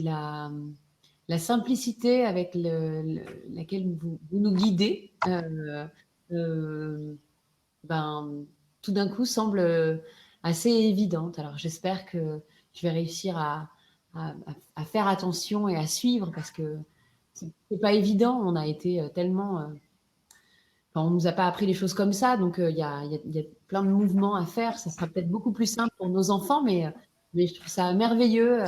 la simplicité avec laquelle vous nous guidez, tout d'un coup semble assez évidente. Alors j'espère que je vais réussir à faire attention et à suivre, parce que c'est pas évident. On a été tellement Enfin, on ne nous a pas appris les choses comme ça, donc il y a plein de mouvements à faire. Ça sera peut-être beaucoup plus simple pour nos enfants, mais je trouve ça merveilleux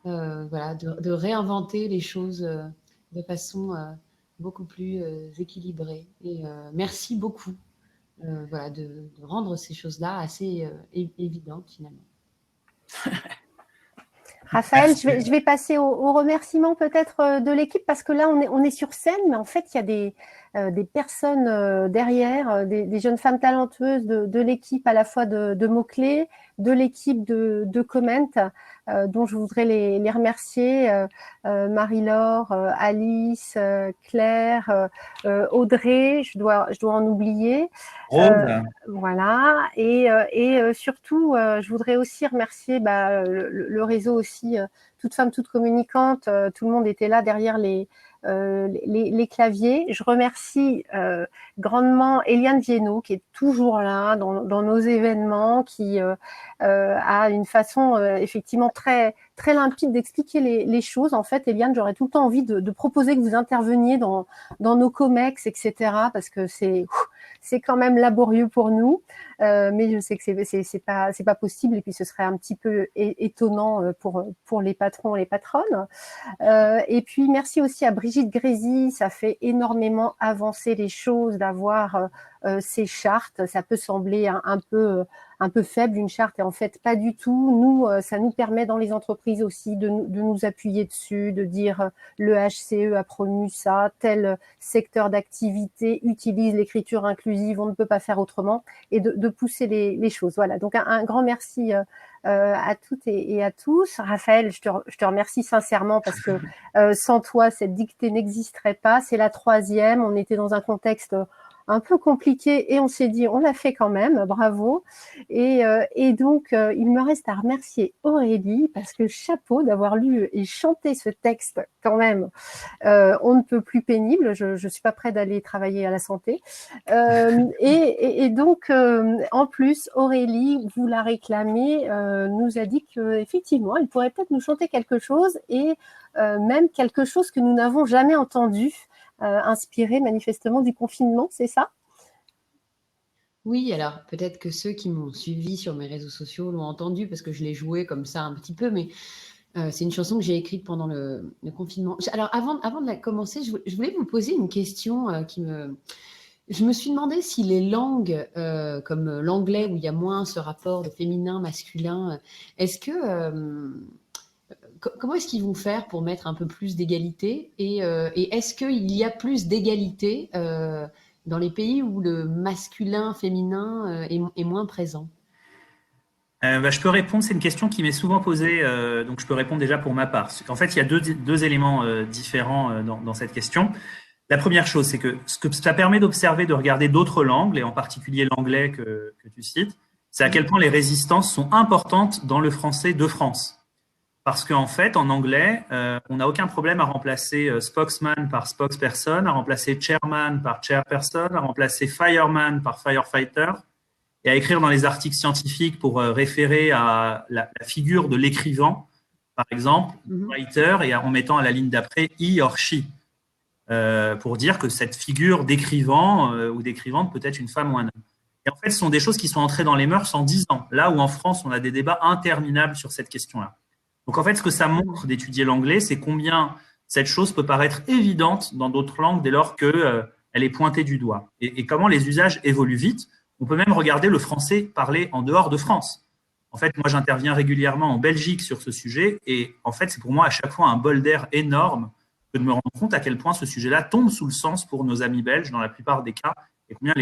voilà, de réinventer les choses de façon beaucoup plus équilibrée. Et merci beaucoup voilà, de rendre ces choses-là assez évidentes finalement. Raphaël, je vais passer au remerciement peut-être de l'équipe parce que là, on est sur scène, mais en fait, il y a des personnes derrière, des jeunes femmes talentueuses de l'équipe à la fois de mots-clés, de l'équipe de Comment, dont je voudrais les remercier, Marie-Laure, Alice, Claire, Audrey, je dois en oublier. Voilà, et surtout, je voudrais aussi remercier le réseau aussi, Toutes Femmes, Toutes Communicantes, tout le monde était là derrière les claviers. Je remercie grandement Eliane Viennot, qui est toujours là dans nos événements, qui a une façon effectivement très, très limpide d'expliquer les choses. En fait, Eliane, j'aurais tout le temps envie de proposer que vous interveniez dans nos COMEX, etc., parce que c'est quand même laborieux pour nous, mais je sais que c'est pas possible, et puis ce serait un petit peu étonnant pour les patrons et les patronnes. Et puis merci aussi à Brigitte Grézy, ça fait énormément avancer les choses d'avoir ces chartes. Ça peut sembler un peu faible une charte, et en fait pas du tout. Nous, ça nous permet dans les entreprises aussi de nous appuyer dessus, de dire le HCE a promu ça, tel secteur d'activité utilise l'écriture inclusive, on ne peut pas faire autrement, et de pousser les choses. Voilà, donc un grand merci à toutes et à tous. Raphaël, je te remercie sincèrement parce que sans toi, cette dictée n'existerait pas. C'est la 3e, on était dans un contexte un peu compliqué et on s'est dit on l'a fait quand même, bravo. Et donc il me reste à remercier Aurélie parce que chapeau d'avoir lu et chanté ce texte quand même, on ne peut plus pénible. Je suis pas prête d'aller travailler à la santé, et donc en plus Aurélie, vous la réclamez, nous a dit que effectivement elle pourrait peut-être nous chanter quelque chose, et même quelque chose que nous n'avons jamais entendu, inspiré manifestement du confinement, c'est ça? Oui, alors peut-être que ceux qui m'ont suivi sur mes réseaux sociaux l'ont entendu parce que je l'ai joué comme ça un petit peu, mais c'est une chanson que j'ai écrite pendant le confinement. Alors avant de la commencer, je voulais vous poser une question Je me suis demandé si les langues, comme l'anglais où il y a moins ce rapport de féminin, masculin, comment est-ce qu'ils vont faire pour mettre un peu plus d'égalité, et est-ce qu'il y a plus d'égalité dans les pays où le masculin, féminin est moins présent? Je peux répondre, c'est une question qui m'est souvent posée, donc je peux répondre déjà pour ma part. En fait, il y a deux éléments différents dans cette question. La première chose, c'est que ce que ça permet d'observer, de regarder d'autres langues, et en particulier l'anglais que tu cites, c'est à quel point les résistances sont importantes dans le français de France. Parce qu'en fait, en anglais, on n'a aucun problème à remplacer spokesman par spokesperson, à remplacer chairman par chairperson, à remplacer fireman par firefighter, et à écrire dans les articles scientifiques pour référer à la figure de l'écrivain, par exemple, writer, et en mettant à la ligne d'après he or she, pour dire que cette figure d'écrivain ou d'écrivante peut être une femme ou un homme. Et en fait, ce sont des choses qui sont entrées dans les mœurs en 10 ans, là où en France, on a des débats interminables sur cette question-là. Donc en fait, ce que ça montre d'étudier l'anglais, c'est combien cette chose peut paraître évidente dans d'autres langues dès lors qu'elle est pointée du doigt. Et comment les usages évoluent vite. On peut même regarder le français parlé en dehors de France. En fait, moi, j'interviens régulièrement en Belgique sur ce sujet, et en fait, c'est pour moi à chaque fois un bol d'air énorme que de me rendre compte à quel point ce sujet-là tombe sous le sens pour nos amis belges dans la plupart des cas, et combien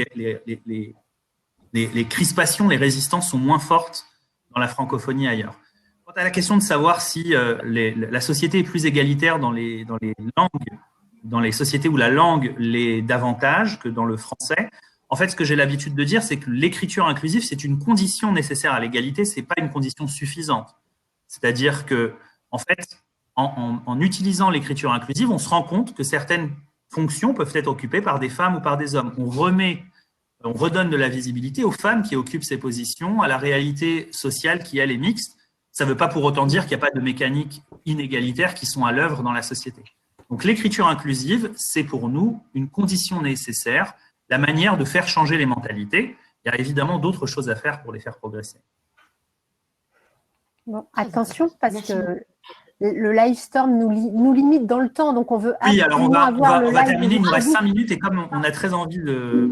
les crispations, les résistances sont moins fortes dans la francophonie ailleurs. Quant à la question de savoir si la société est plus égalitaire dans les langues, dans les sociétés où la langue l'est davantage que dans le français, en fait, ce que j'ai l'habitude de dire, c'est que l'écriture inclusive, c'est une condition nécessaire à l'égalité, c'est pas une condition suffisante. C'est-à-dire que, en fait, en utilisant l'écriture inclusive, on se rend compte que certaines fonctions peuvent être occupées par des femmes ou par des hommes. On redonne de la visibilité aux femmes qui occupent ces positions, à la réalité sociale qui, elle, est mixte. Ça ne veut pas pour autant dire qu'il n'y a pas de mécaniques inégalitaires qui sont à l'œuvre dans la société. Donc l'écriture inclusive, c'est pour nous une condition nécessaire la manière de faire changer les mentalités. Il y a évidemment d'autres choses à faire pour les faire progresser. Bon, attention, parce que le live storm nous limite dans le temps, donc on veut Oui, alors on va live terminer, il nous reste jusqu'au 5 minutes et comme on a très envie de…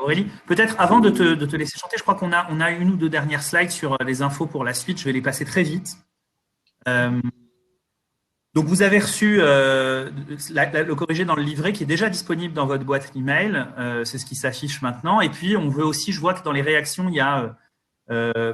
Aurélie, peut-être avant de te laisser chanter, je crois qu'on a une ou deux dernières slides sur les infos pour la suite, je vais les passer très vite. Donc vous avez reçu le corrigé dans le livret qui est déjà disponible dans votre boîte email, c'est ce qui s'affiche maintenant. Et puis on veut aussi, je vois que dans les réactions, il y a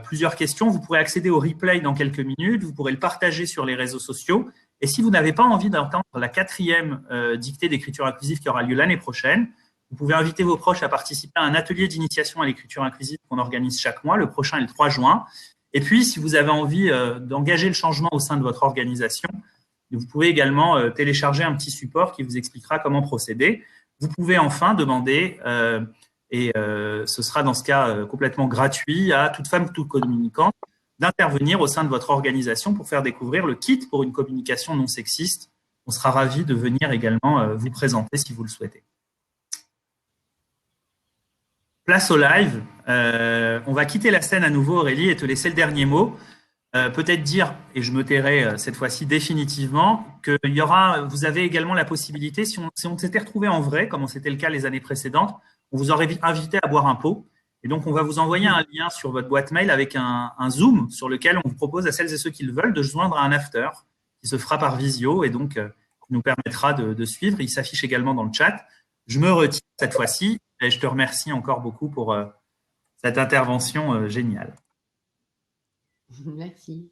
plusieurs questions. Vous pourrez accéder au replay dans quelques minutes, vous pourrez le partager sur les réseaux sociaux. Et si vous n'avez pas envie d'entendre la 4e dictée d'écriture inclusive qui aura lieu l'année prochaine, vous pouvez inviter vos proches à participer à un atelier d'initiation à l'écriture inclusive qu'on organise chaque mois. Le prochain est le 3 juin. Et puis, si vous avez envie d'engager le changement au sein de votre organisation, vous pouvez également télécharger un petit support qui vous expliquera comment procéder. Vous pouvez enfin demander, et ce sera dans ce cas complètement gratuit, à toute femme, toute communicante, d'intervenir au sein de votre organisation pour faire découvrir le kit pour une communication non sexiste. On sera ravis de venir également vous présenter si vous le souhaitez. Place au live. On va quitter la scène à nouveau, Aurélie, et te laisser le dernier mot. Peut-être dire, et je me tairai cette fois-ci définitivement, que vous avez également la possibilité, si on s'était retrouvé en vrai, comme c'était le cas les années précédentes, on vous aurait invité à boire un pot. Et donc, on va vous envoyer un lien sur votre boîte mail avec un Zoom sur lequel on vous propose à celles et ceux qui le veulent de se joindre à un after qui se fera par visio et donc qui nous permettra de suivre. Il s'affiche également dans le chat. Je me retire cette fois-ci et je te remercie encore beaucoup pour cette intervention géniale. Merci.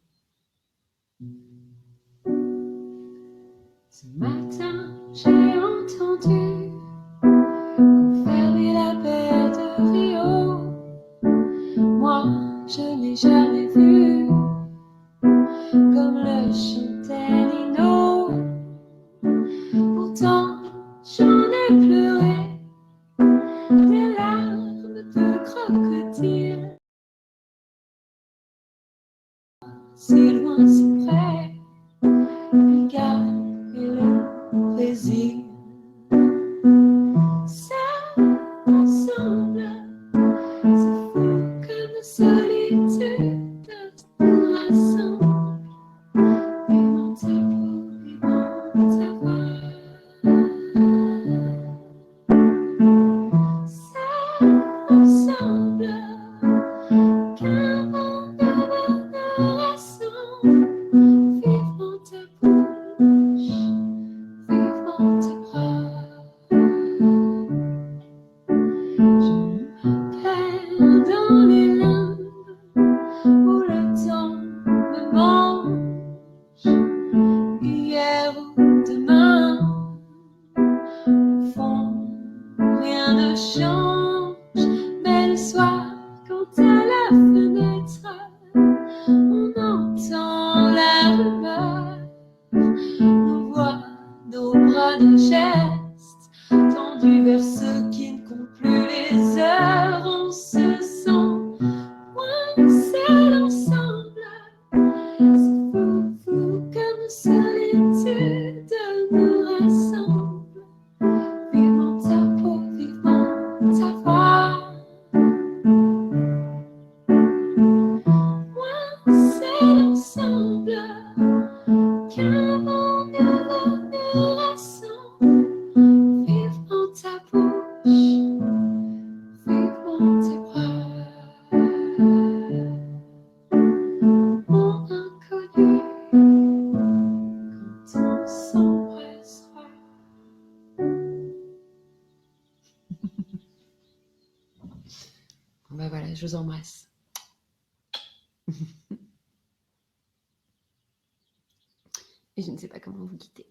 Ce matin, j'ai entendu qu'on fermait la baie de Rio. Moi, je n'ai jamais vu comme le chantait Nino. Pourtant, j'en ai pleuré des larmes de crocodile. Si loin, si près, Picard et le Brésil. Ça, ensemble, c'est fou comme la solitude nous rassemble. Vivant ta peau, vivant ta voix. Ça, ensemble, qu'un vent nouveau nous rassemble. Vivant ta bouche, vivant tes bras. Je me perds dans les limbes où le temps me mange. Hier ou demain, au fond, rien ne change. Mais le soir, quand à la fenêtre, on entend la rumeur, nos voix, nos bras, nos gestes, tendus vers ceux qui ne comptent plus les heures. On se sent moins seul ensemble. C'est fou, fou comme la solitude nous rassemble. Vivant ta peau, vivant ta voix. Moins seul ensemble, qu'un vent nouveau nous rassemble. Vivant ta bouche, vivant tes bras. Mon inconnu, quand on s'embrassera. Bah voilà, je vous embrasse. Et je ne sais pas comment vous quitter.